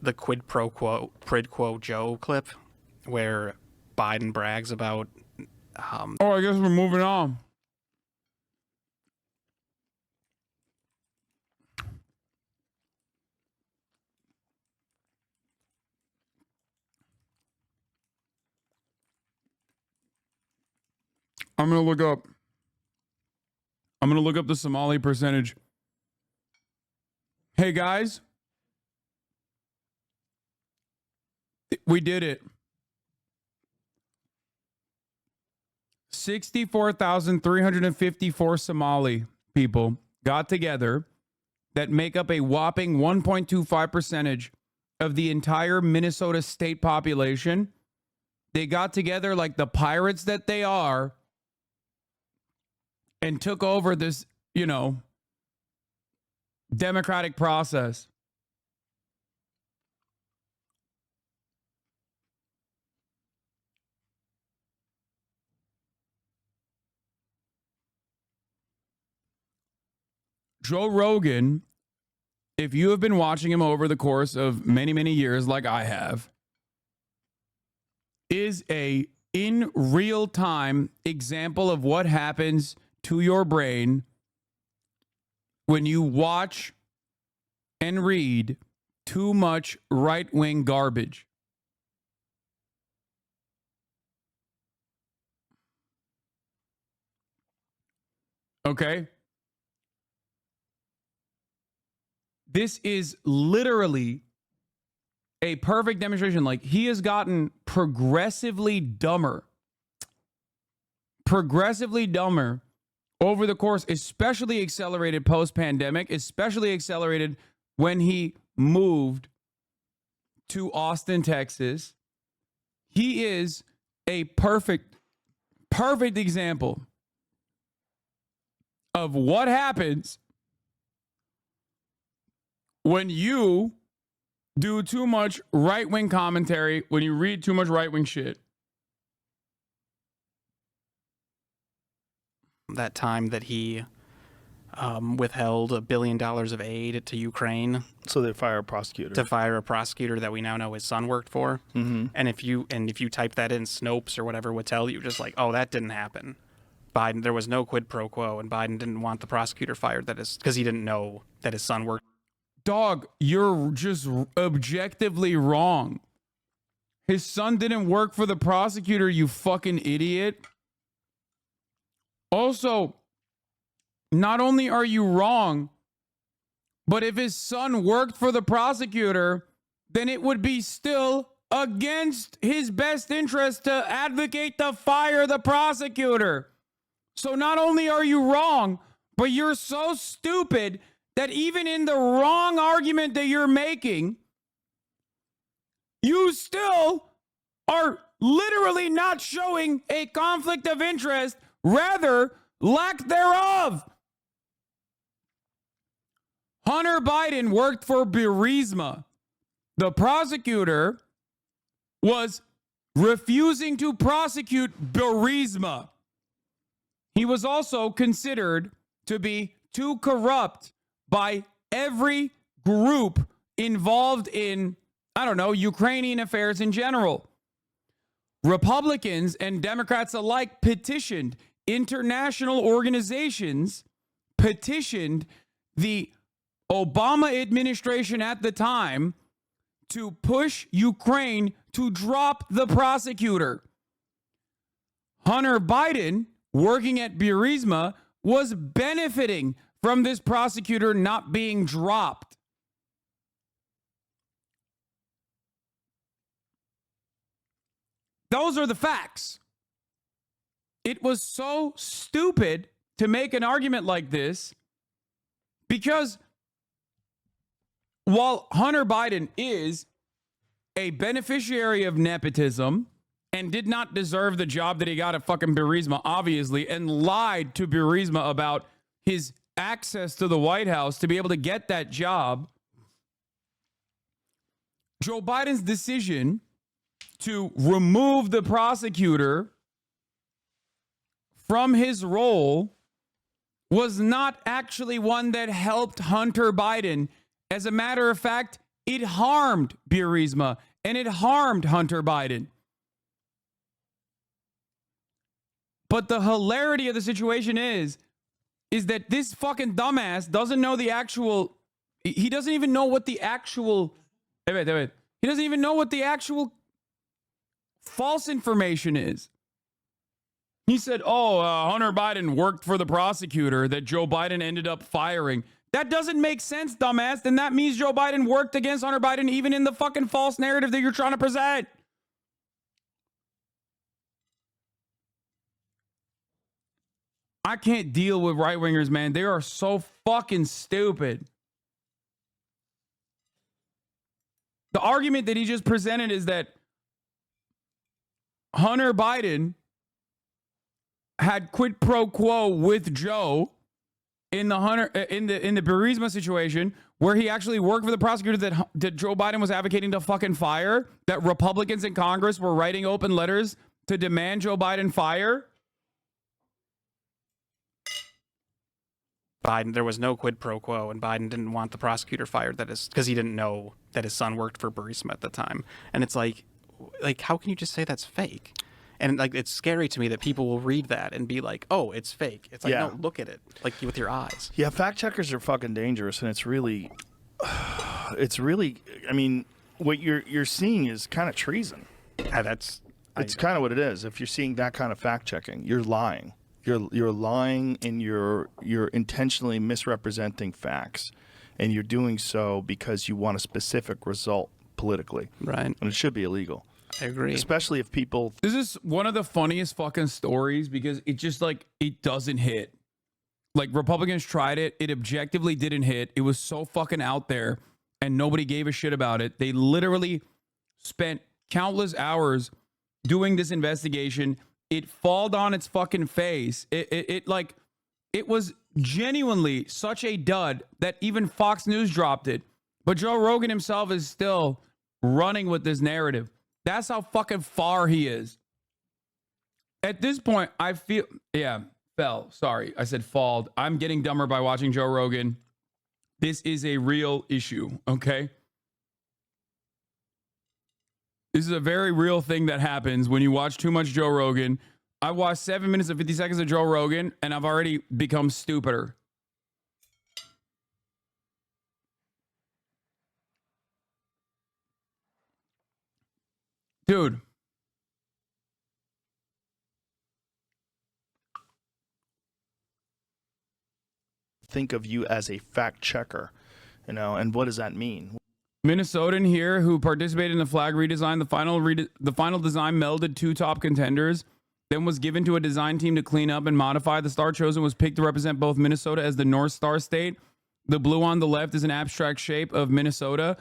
the quid pro quo Joe clip where Biden brags about. I guess we're moving on. I'm going to look up the Somali percentage. Hey guys, we did it. 64,354 Somali people got together that make up a whopping 1.25% of the entire Minnesota state population. They got together like the pirates that they are and took over this, democratic process. Joe Rogan, if you have been watching him over the course of many, many years like I have, is a in real time example of what happens to your brain when you watch and read too much right-wing garbage. Okay? This is literally a perfect demonstration. Like, he has gotten progressively dumber over the course, especially accelerated post-pandemic, especially accelerated when he moved to Austin, Texas. He is a perfect example of what happens when you do too much right-wing commentary, when you read too much right-wing shit. That time that he withheld $1 billion of aid to Ukraine. So they fire a prosecutor. To fire a prosecutor that we now know his son worked for. Mm-hmm. And if you type that in, Snopes or whatever would tell you just like, oh, that didn't happen. Biden, there was no quid pro quo, and Biden didn't want the prosecutor fired. That is because he didn't know that his son worked. Dog, you're just objectively wrong. His son didn't work for the prosecutor, you fucking idiot. Also, not only are you wrong, but if his son worked for the prosecutor, then it would be still against his best interest to advocate to fire the prosecutor. So not only are you wrong, but you're so stupid that even in the wrong argument that you're making, you still are literally not showing a conflict of interest, rather lack thereof. Hunter Biden worked for Burisma. The prosecutor was refusing to prosecute Burisma. He was also considered to be too corrupt by every group involved in, I don't know, Ukrainian affairs in general. Republicans and Democrats alike petitioned international organizations, petitioned the Obama administration at the time to push Ukraine to drop the prosecutor. Hunter Biden, working at Burisma, was benefiting from this prosecutor not being dropped. Those are the facts. It was so stupid to make an argument like this because while Hunter Biden is a beneficiary of nepotism and did not deserve the job that he got at fucking Burisma, obviously, and lied to Burisma about his access to the White House to be able to get that job, Joe Biden's decision to remove the prosecutor from his role was not actually one that helped Hunter Biden. As a matter of fact, it harmed Burisma and it harmed Hunter Biden. But the hilarity of the situation is that this fucking dumbass doesn't know the actual, he doesn't even know what the actual, he doesn't even know what the actual false information is. He said, Hunter Biden worked for the prosecutor that Joe Biden ended up firing. That doesn't make sense, dumbass. Then that means Joe Biden worked against Hunter Biden even in the fucking false narrative that you're trying to present. I can't deal with right-wingers, man. They are so fucking stupid. The argument that he just presented is that Hunter Biden had quid pro quo with Joe in the Burisma situation, where he actually worked for the prosecutor that Joe Biden was advocating to fucking fire, that Republicans in Congress were writing open letters to demand Joe Biden fire. Biden, there was no quid pro quo, and Biden didn't want the prosecutor fired. That is because he didn't know that his son worked for Burisma at the time. And it's like, how can you just say that's fake? And like, it's scary to me that people will read that and be like, "Oh, it's fake." It's like, no, look at it, like with your eyes. Yeah, fact checkers are fucking dangerous, and it's really. I mean, what you're seeing is kind of treason. Yeah, it's kind of what it is. If you're seeing that kind of fact checking, you're lying. You're lying, and you're intentionally misrepresenting facts, and you're doing so because you want a specific result politically. Right. And it should be illegal. I agree. Especially if people. This is one of the funniest fucking stories because it just it doesn't hit. Like, Republicans tried it. It objectively didn't hit. It was so fucking out there and nobody gave a shit about it. They literally spent countless hours doing this investigation. It falled on its fucking face. It was genuinely such a dud that even Fox News dropped it. But Joe Rogan himself is still running with this narrative. That's how fucking far he is. At this point, I feel, fell. Sorry, I said falled. I'm getting dumber by watching Joe Rogan. This is a real issue, okay? This is a very real thing that happens when you watch too much Joe Rogan. I watched 7 minutes and 50 seconds of Joe Rogan, and I've already become stupider. Dude. Think of you as a fact checker, and what does that mean? Minnesotan here who participated in the flag redesign. The final design melded two top contenders then was given to a design team to clean up and modify. The star chosen was picked to represent both Minnesota as the North Star state. The blue on the left is an abstract shape of Minnesota,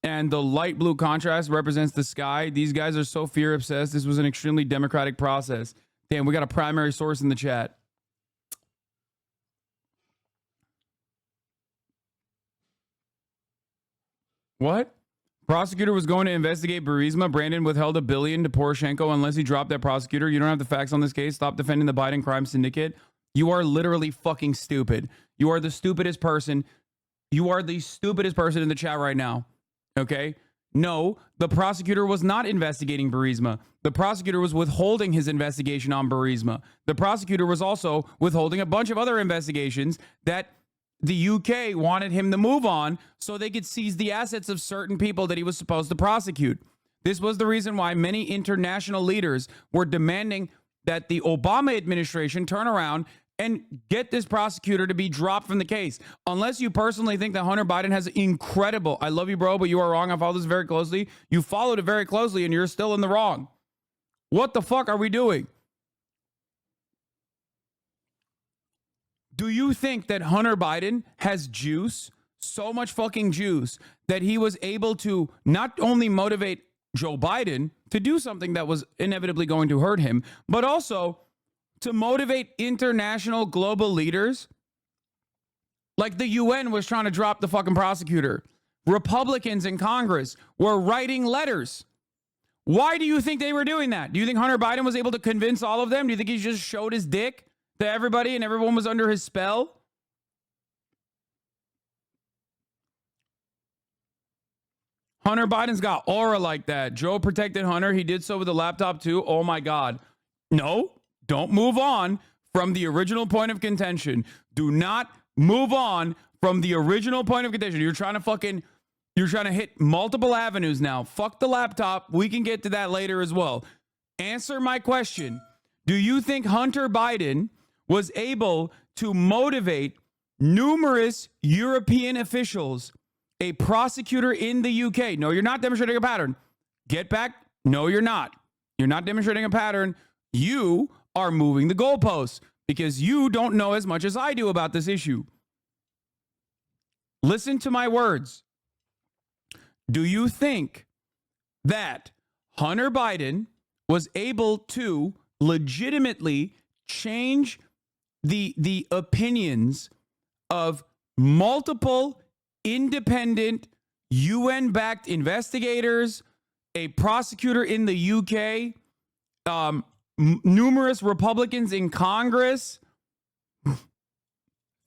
and the light blue contrast represents the sky. These guys are so fear obsessed. This was an extremely democratic process. Damn, we got a primary source in the chat. What? Prosecutor was going to investigate Burisma. Brandon withheld $1 billion to Poroshenko unless he dropped that prosecutor. You don't have the facts on this case. Stop defending the Biden crime syndicate. You are literally fucking stupid. You are the stupidest person. You are the stupidest person in the chat right now. Okay? No, the prosecutor was not investigating Burisma. The prosecutor was withholding his investigation on Burisma. The prosecutor was also withholding a bunch of other investigations that the UK wanted him to move on so they could seize the assets of certain people that he was supposed to prosecute. This was the reason why many international leaders were demanding that the Obama administration turn around and get this prosecutor to be dropped from the case. Unless you personally think that Hunter Biden has incredible, I love you, bro, but you are wrong. I follow this very closely. You followed it very closely and you're still in the wrong. What the fuck are we doing? Do you think that Hunter Biden has juice, so much fucking juice, that he was able to not only motivate Joe Biden to do something that was inevitably going to hurt him, but also to motivate international global leaders? Like the UN was trying to drop the fucking prosecutor. Republicans in Congress were writing letters. Why do you think they were doing that? Do you think Hunter Biden was able to convince all of them? Do you think he just showed his dick to everybody and everyone was under his spell? Hunter Biden's got aura like that. Joe protected Hunter. He did so with a laptop too. Oh my God. No, don't move on from the original point of contention. Do not move on from the original point of contention. You're trying to hit multiple avenues now. Fuck the laptop. We can get to that later as well. Answer my question. Do you think Hunter Biden was able to motivate numerous European officials, a prosecutor in the UK? No, you're not demonstrating a pattern. Get back. No, you're not. You're not demonstrating a pattern. You are moving the goalposts because you don't know as much as I do about this issue. Listen to my words. Do you think that Hunter Biden was able to legitimately change the opinions of multiple independent UN-backed investigators, a prosecutor in the UK, numerous Republicans in Congress?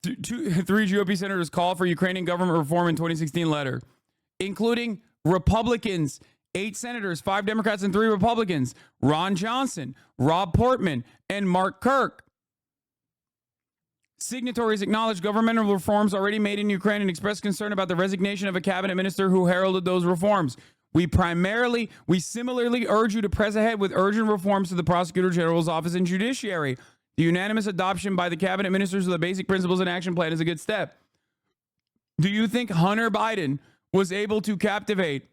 Three GOP senators called for Ukrainian government reform in 2016 letter, including Republicans, 8 senators, 5 Democrats, and 3 Republicans, Ron Johnson, Rob Portman, and Mark Kirk. Signatories acknowledged governmental reforms already made in Ukraine and expressed concern about the resignation of a cabinet minister who heralded those reforms. We similarly urge you to press ahead with urgent reforms to the Prosecutor General's office and judiciary. The unanimous adoption by the cabinet ministers of the basic principles and action plan is a good step. Do you think Hunter Biden was able to captivate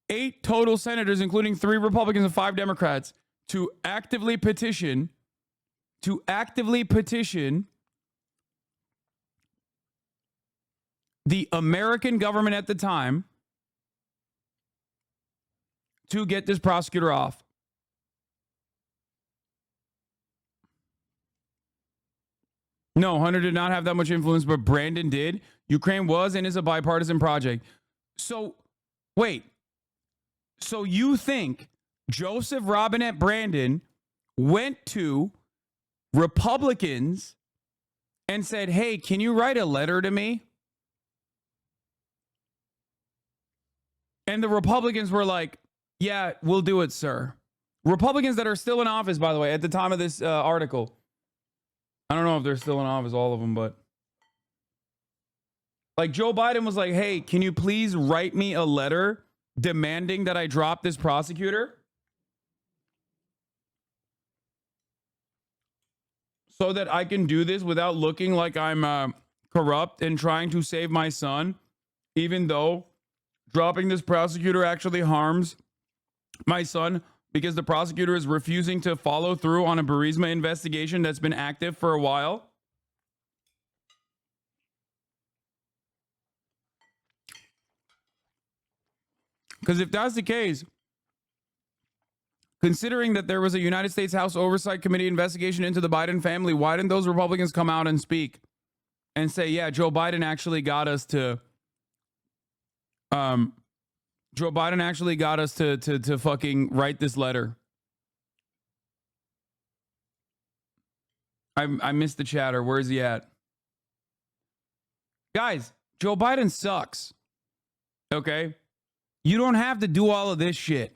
8 total senators, including 3 Republicans and 5 Democrats, to actively petition the American government at the time to get this prosecutor off? No, Hunter did not have that much influence, but Brandon did. Ukraine was and is a bipartisan project. So, wait. So you think Joseph Robinette Brandon went to Republicans and said, hey, can you write a letter to me? And the Republicans were like, yeah, we'll do it, sir. Republicans that are still in office, by the way, at the time of this article. I don't know if they're still in office, all of them, but like Joe Biden was like, hey, can you please write me a letter demanding that I drop this prosecutor so that I can do this without looking like I'm corrupt and trying to save my son, even though dropping this prosecutor actually harms my son because the prosecutor is refusing to follow through on a Burisma investigation that's been active for a while? Because if that's the case, considering that there was a United States House Oversight Committee investigation into the Biden family, why didn't those Republicans come out and speak and say, yeah, Joe Biden actually got us to fucking write this letter? I missed the chatter. Where is he at? Guys, Joe Biden sucks. Okay? You don't have to do all of this shit.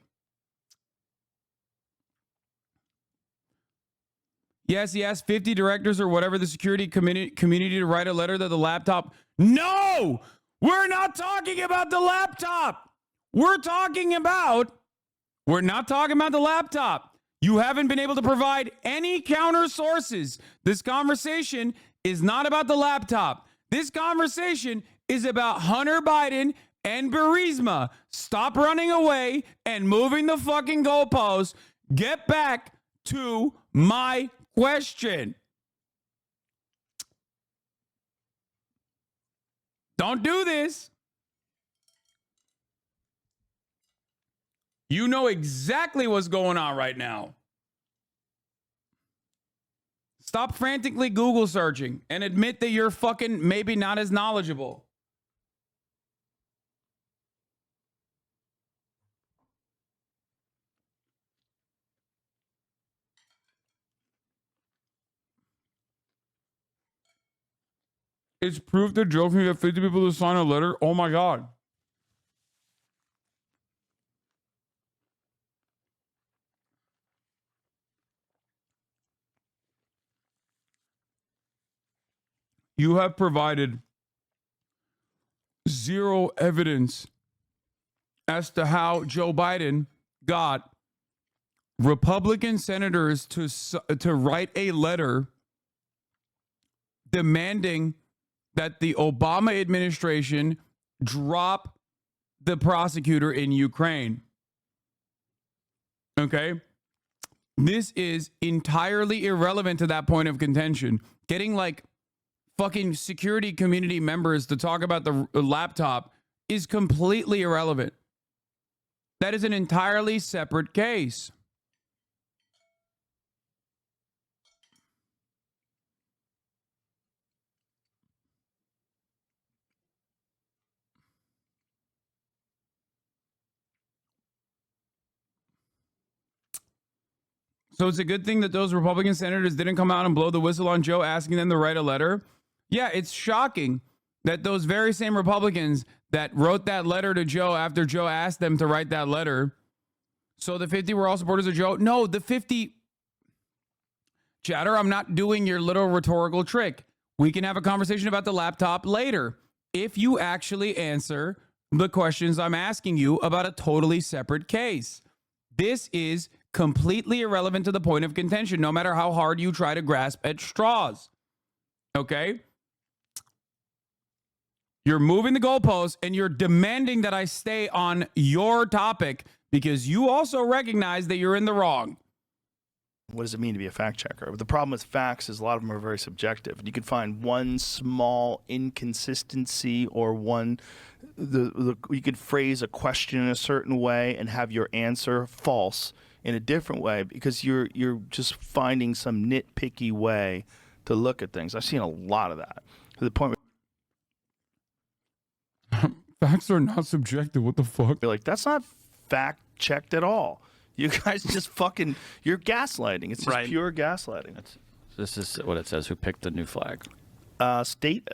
Yes, he asked 50 directors or whatever the security community to write a letter to the laptop. No! We're not talking about the laptop. We're not talking about the laptop. You haven't been able to provide any counter sources. This conversation is not about the laptop. This conversation is about Hunter Biden and Burisma. Stop running away and moving the fucking goalposts. Get back to my question. Don't do this. You know exactly what's going on right now. Stop frantically Google searching and admit that you're fucking maybe not as knowledgeable. It's proof that Joe can get 50 people to sign a letter. Oh my God. You have provided zero evidence as to how Joe Biden got Republican senators to write a letter demanding that the Obama administration drop the prosecutor in Ukraine. Okay? This is entirely irrelevant to that point of contention. Getting like fucking security community members to talk about the laptop is completely irrelevant. That is an entirely separate case. So it's a good thing that those Republican senators didn't come out and blow the whistle on Joe, asking them to write a letter. Yeah, it's shocking that those very same Republicans that wrote that letter to Joe after Joe asked them to write that letter. So the 50 were all supporters of Joe. No, the 50... Chatter, I'm not doing your little rhetorical trick. We can have a conversation about the laptop later if you actually answer the questions I'm asking you about a totally separate case. This is completely irrelevant to the point of contention, no matter how hard you try to grasp at straws. Okay? You're moving the goalposts and you're demanding that I stay on your topic because you also recognize that you're in the wrong. What does it mean to be a fact checker? The problem with facts is a lot of them are very subjective. And you can find one small inconsistency or you could phrase a question in a certain way and have your answer false in a different way because you're just finding some nitpicky way to look at things. I've seen a lot of that to the point where facts are not subjective. What the fuck? You're like, that's not fact checked at all. You guys just fucking, you're gaslighting. It's just pure gaslighting. This is what it says. Who picked the new flag? State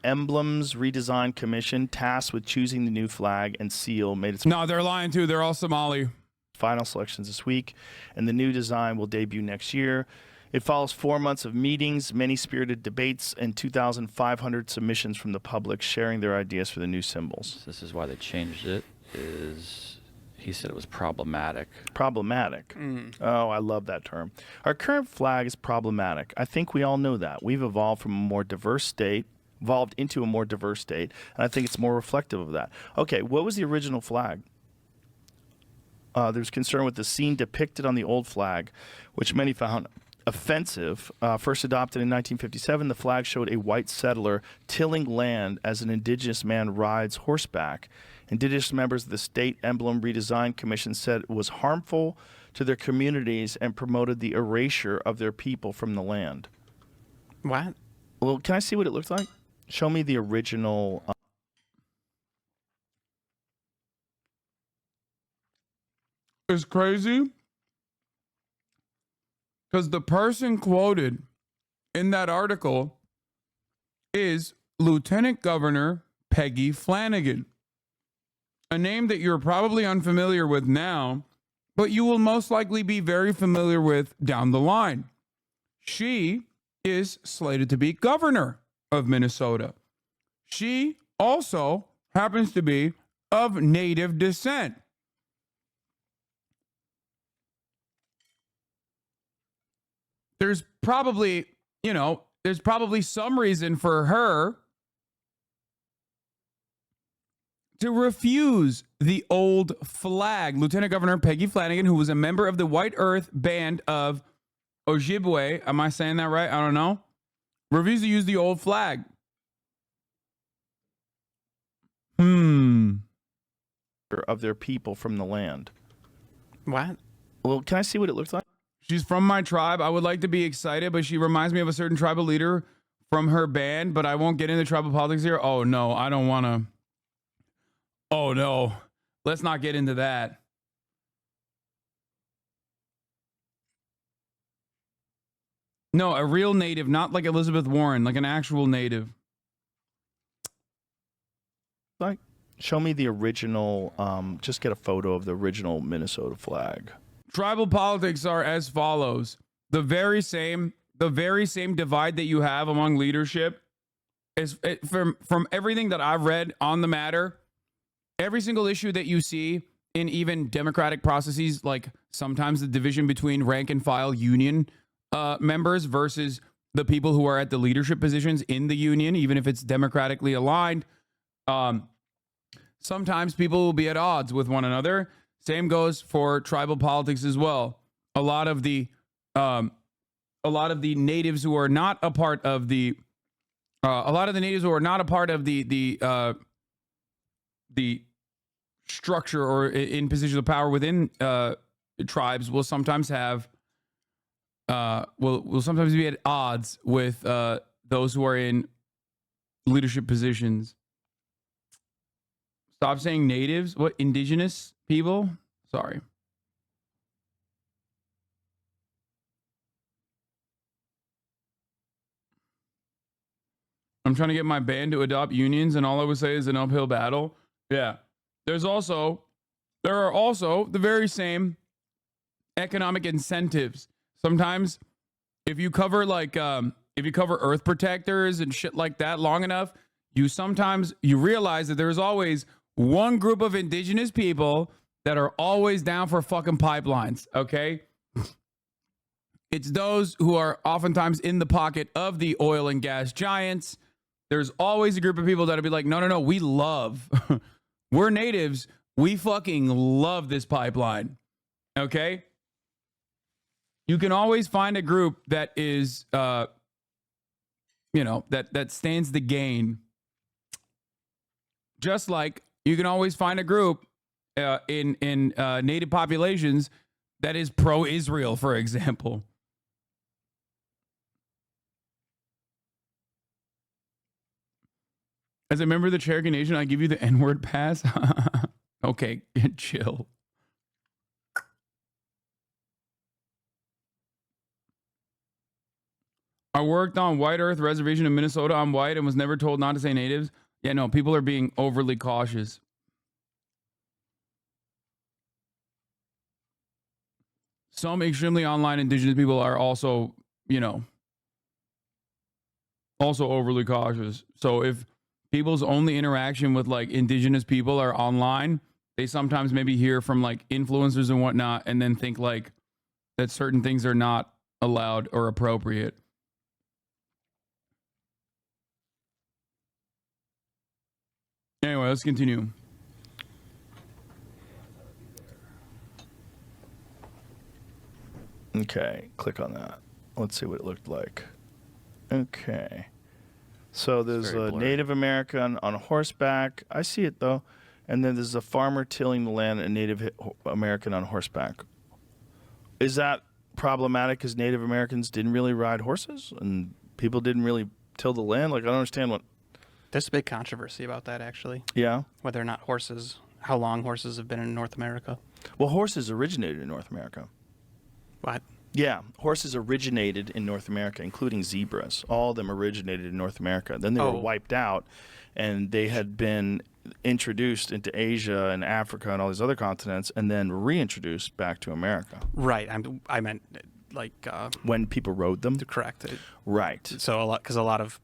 Emblems Redesign Commission tasked with choosing the new flag and seal made its No, they're lying too. They're all Somali. Final selections this week, and the new design will debut next year. It follows 4 months of meetings, many spirited debates, and 2,500 submissions from the public sharing their ideas for the new symbols. This is why they changed it. He said it was problematic. Problematic. Oh, I love that term. Our current flag is problematic. I think we all know that. We've evolved into a more diverse state, and I think it's more reflective of that. Okay, what was the original flag? There's concern with the scene depicted on the old flag, which many found offensive. First adopted in 1957, the flag showed a white settler tilling land as an indigenous man rides horseback. Indigenous members of the State Emblem Redesign Commission said it was harmful to their communities and promoted the erasure of their people from the land. What? Well, can I see what it looks like? Show me the original. It's crazy because the person quoted in that article is Lieutenant Governor Peggy Flanagan, a name that you're probably unfamiliar with now, but you will most likely be very familiar with down the line. She is slated to be governor of Minnesota. She also happens to be of Native descent. There's probably, there's probably some reason for her to refuse the old flag. Lieutenant Governor Peggy Flanagan, who was a member of the White Earth Band of Ojibwe, am I saying that right? I don't know. Refused to use the old flag. Of their people from the land. What? Well, can I see what it looks like? She's from my tribe. I would like to be excited, but she reminds me of a certain tribal leader from her band, but I won't get into tribal politics here. Oh, no, I don't want to. Oh, no. Let's not get into that. No, a real native, not like Elizabeth Warren, like an actual native. Like, show me the original, just get a photo of the original Minnesota flag. Tribal politics are as follows. The very same divide that you have among leadership is from everything that I've read on the matter. Every single issue that you see in even democratic processes, like sometimes the division between rank and file union members versus the people who are at the leadership positions in the union, even if it's democratically aligned. Sometimes people will be at odds with one another. Same goes for tribal politics as well. A lot of the natives who are not a part of the structure or in positions of power within tribes will sometimes have will sometimes be at odds with those who are in leadership positions. Stop saying natives. What? Indigenous people? Sorry. I'm trying to get my band to adopt unions, and all I would say is an uphill battle. Yeah. There are also the very same economic incentives. Sometimes if you cover earth protectors and shit like that long enough, you realize that there's always one group of indigenous people that are always down for fucking pipelines, okay? It's those who are oftentimes in the pocket of the oil and gas giants. There's always a group of people that'll be like, no, we're natives. We fucking love this pipeline, okay? You can always find a group that is, that stands to gain. Just like you can always find a group in native populations that is pro-Israel, for example. As a member of the Cherokee Nation, I give you the N-word pass. Okay, chill. I worked on White Earth Reservation in Minnesota. I'm white and was never told not to say natives. Yeah, no, people are being overly cautious. Some extremely online indigenous people are also, also overly cautious. So if people's only interaction with like indigenous people are online, they sometimes maybe hear from like influencers and whatnot and then think like that certain things are not allowed or appropriate. Anyway, let's continue. Okay, click on that. Let's see what it looked like. Okay. So there's very a blurry. Native American on horseback. I see it, though. And then there's a farmer tilling the land, a Native American on horseback. Is that problematic because Native Americans didn't really ride horses and people didn't really till the land? Like, I don't understand what... There's a big controversy about that, actually. Yeah? Whether or not horses, how long horses have been in North America. Well, horses originated in North America. What? Yeah, horses originated in North America, including zebras. All of them originated in North America. Then they were wiped out, and they had been introduced into Asia and Africa and all these other continents, and then reintroduced back to America. Right. I meant like When people rode them? correct. Right. So a lot of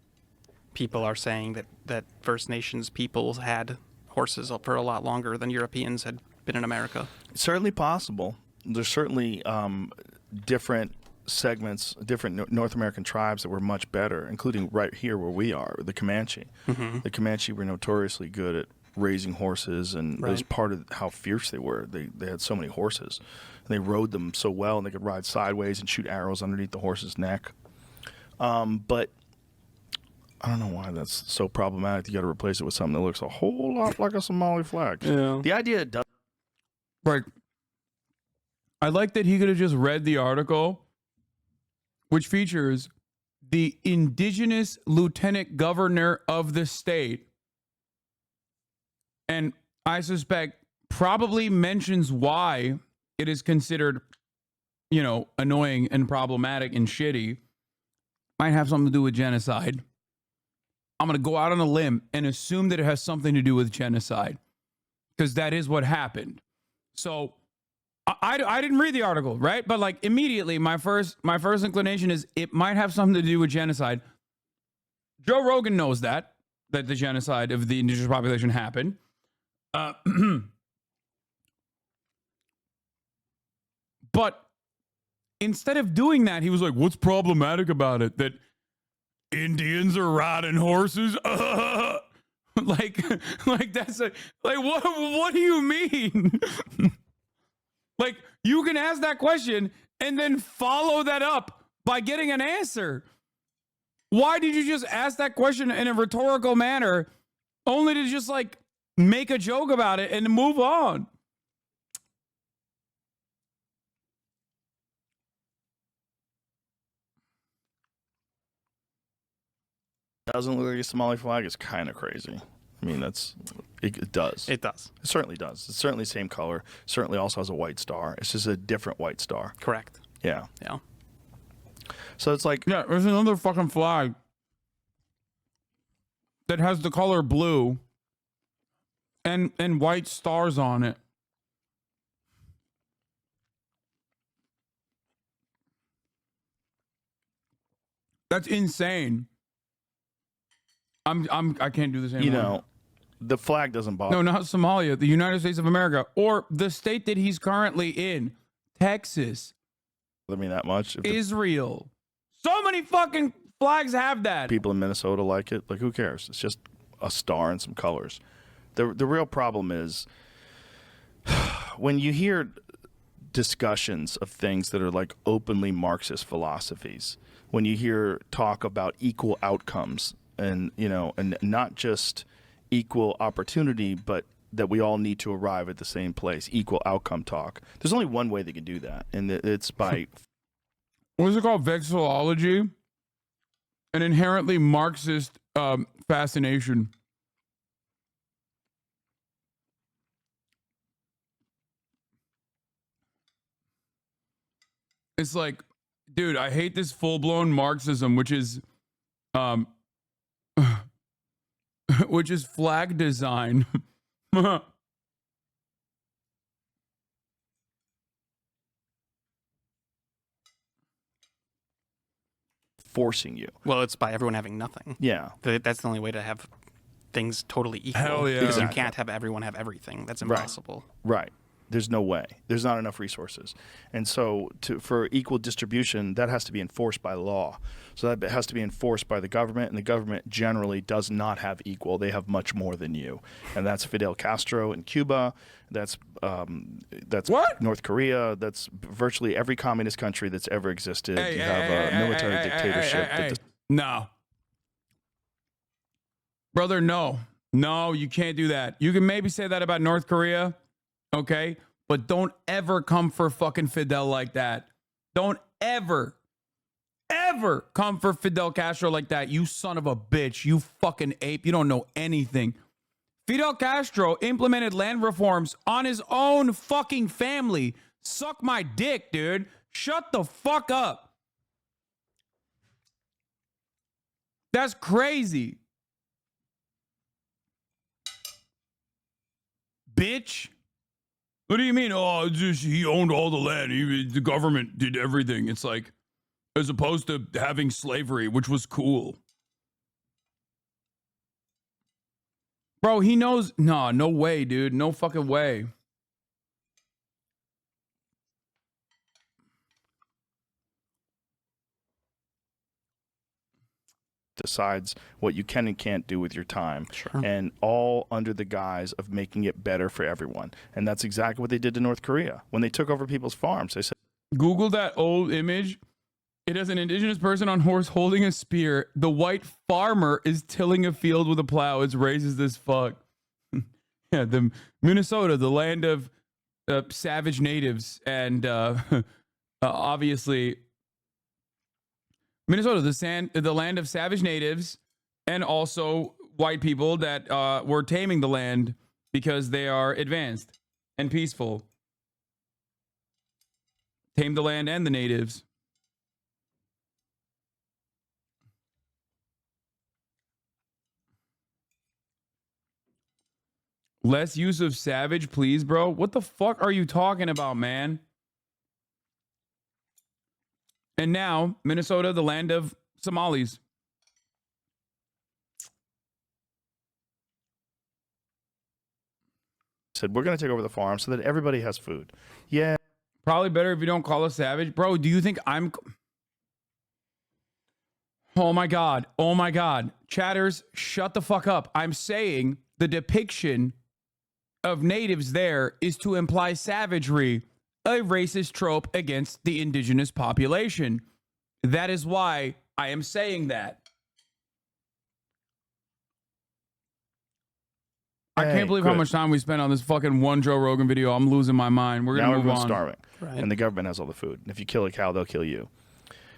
people are saying that First Nations peoples had horses for a lot longer than Europeans had been in America. It's certainly possible. There's certainly different segments, different North American tribes that were much better, including right here where we are, the Comanche. Mm-hmm. The Comanche were notoriously good at raising horses, and it was Right. part of how fierce they were. They had so many horses, and they rode them so well, and they could ride sideways and shoot arrows underneath the horse's neck. But I don't know why that's so problematic. You got to replace it with something that looks a whole lot like a Somali flag. Yeah. The idea does. Like, I like that he could have just read the article, which features the indigenous lieutenant governor of the state, and I suspect probably mentions why it is considered, annoying and problematic and shitty. Might have something to do with genocide. I'm going to go out on a limb and assume that it has something to do with genocide, because that is what happened. So I didn't read the article, right? But like immediately, my first inclination is it might have something to do with genocide. Joe Rogan knows that the genocide of the indigenous population happened. But instead of doing that, he was like, "What's problematic about it? That Indians are riding horses?" like that's what do you mean? Like, you can ask that question and then follow that up by getting an answer. Why did you just ask that question in a rhetorical manner only to just like make a joke about it and move on? Doesn't look like a Somali flag is kind of crazy. I mean, it does. It does. It certainly does. It's certainly the same color. Certainly also has a white star. It's just a different white star. Correct. Yeah. Yeah. So it's like, Yeah, there's another fucking flag that has the color blue and white stars on it. That's insane. I can't do this anymore. the flag doesn't bother. No, not Somalia, the United States of America, or the state that he's currently in, Texas, me that much. If the Israel. So many fucking flags have that. people in Minnesota like it, like, who cares? It's just a star and some colors. The real problem is when you hear discussions of things that are like openly Marxist philosophies, when you hear talk about equal outcomes and not just equal opportunity, but that we all need to arrive at the same place, equal outcome talk. There's only one way they can do that, and it's by What is it called? Vexillology? An inherently Marxist fascination. It's like, dude, I hate this full-blown Marxism, which is which is flag design. forcing you. Well, it's by everyone having nothing. Yeah. That's the only way to have things totally equal. Hell yeah. Because you Exactly. can't have everyone have everything. That's impossible. Right. There's no way. There's not enough resources. And so for equal distribution, that has to be enforced by law. So that has to be enforced by the government, and the government generally does not have equal. They have much more than you. And that's Fidel Castro in Cuba. That's what? North Korea. That's virtually every communist country that's ever existed. You have a military dictatorship. No. Brother, no. No, you can't do that. You can maybe say that about North Korea, okay? But don't ever come for fucking Fidel like that. Don't ever come for Fidel Castro like that. You son of a bitch. You fucking ape. You don't know anything. Fidel Castro implemented land reforms on his own fucking family. Suck my dick, dude. Shut the fuck up. That's crazy. Bitch. What do you mean? Oh, it's just he owned all the land. The government did everything. It's like, as opposed to having slavery, which was cool. Bro, he knows. No way, dude. No fucking way. Decides what you can and can't do with your time. Sure. And all under the guise of making it better for everyone. And that's exactly what they did to North Korea. When they took over people's farms, they said, Google that old image. It has an indigenous person on horse holding a spear. The white farmer is tilling a field with a plow. It's racist as fuck. Yeah, the Minnesota, the land of savage natives, and obviously Minnesota, the land of savage natives, and also white people that were taming the land because they are advanced and peaceful. Tame the land and the natives. Less use of savage, please, bro. What the fuck are you talking about, man? And now, Minnesota, the land of Somalis. said, we're going to take over the farm so that everybody has food. Yeah. Probably better if you don't call us savage. Bro, do you think I'm... Oh my God. Oh my God. Chatters, shut the fuck up. I'm saying the depiction of natives there is to imply savagery, a racist trope against the indigenous population. That is why I am saying that. I can't believe how much time we spent on this fucking one Joe Rogan video. I'm losing my mind. We're going to move on. Now everyone's starving. Right. And the government has all the food. And if you kill a cow, they'll kill you.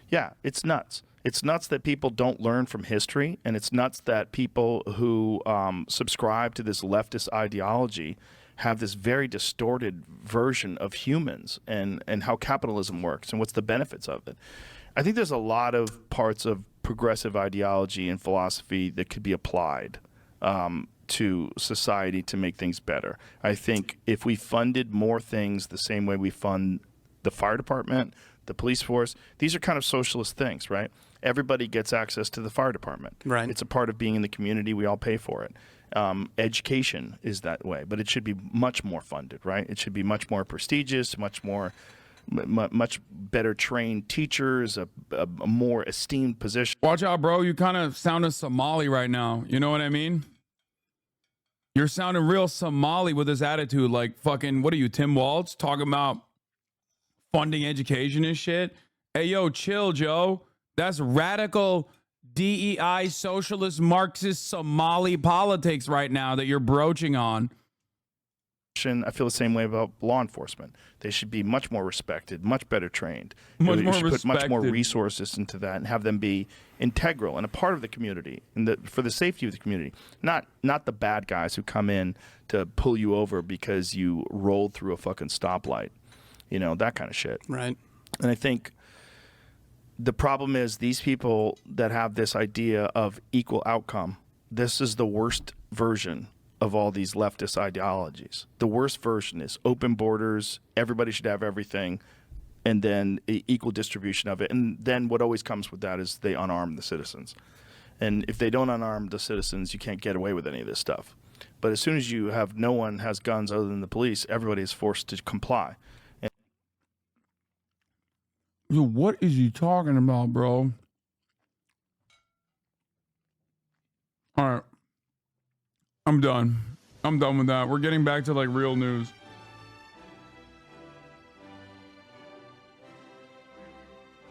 Yeah, it's nuts. It's nuts that people don't learn from history. And it's nuts that people who subscribe to this leftist ideology have this very distorted version of humans and how capitalism works and what's the benefits of it. I think there's a lot of parts of progressive ideology and philosophy that could be applied to society to make things better. I think if we funded more things the same way we fund the fire department, the police force, these are kind of socialist things, right? Everybody gets access to the fire department. Right. It's a part of being in the community. We all pay for it. Education is that way, but it should be much more funded, right? It should be much more prestigious, much better trained teachers, a more esteemed position. Watch out, bro. You kind of sound Somali right now. You know what I mean? You're sounding real Somali with this attitude. Like fucking, what are you, Tim Walz? Talking about funding education and shit? Hey, yo, chill, Joe. That's radical DEI, socialist, Marxist, Somali politics right now that you're broaching on. I feel the same way about law enforcement. They should be much more respected, much better trained. Much you more should put much more respected. resources into that and have them be integral and a part of the community and for the safety of the community. Not the bad guys who come in to pull you over because you rolled through a fucking stoplight. You know, that kind of shit. Right. And I think the problem is these people that have this idea of equal outcome, this is the worst version of all these leftist ideologies. The worst version is open borders, everybody should have everything, and then equal distribution of it. And then what always comes with that is they unarm the citizens. And if they don't unarm the citizens, you can't get away with any of this stuff. But as soon as you have no one has guns other than the police, everybody is forced to comply. Yo, what is he talking about, bro? All right. I'm done with that. We're getting back to like real news.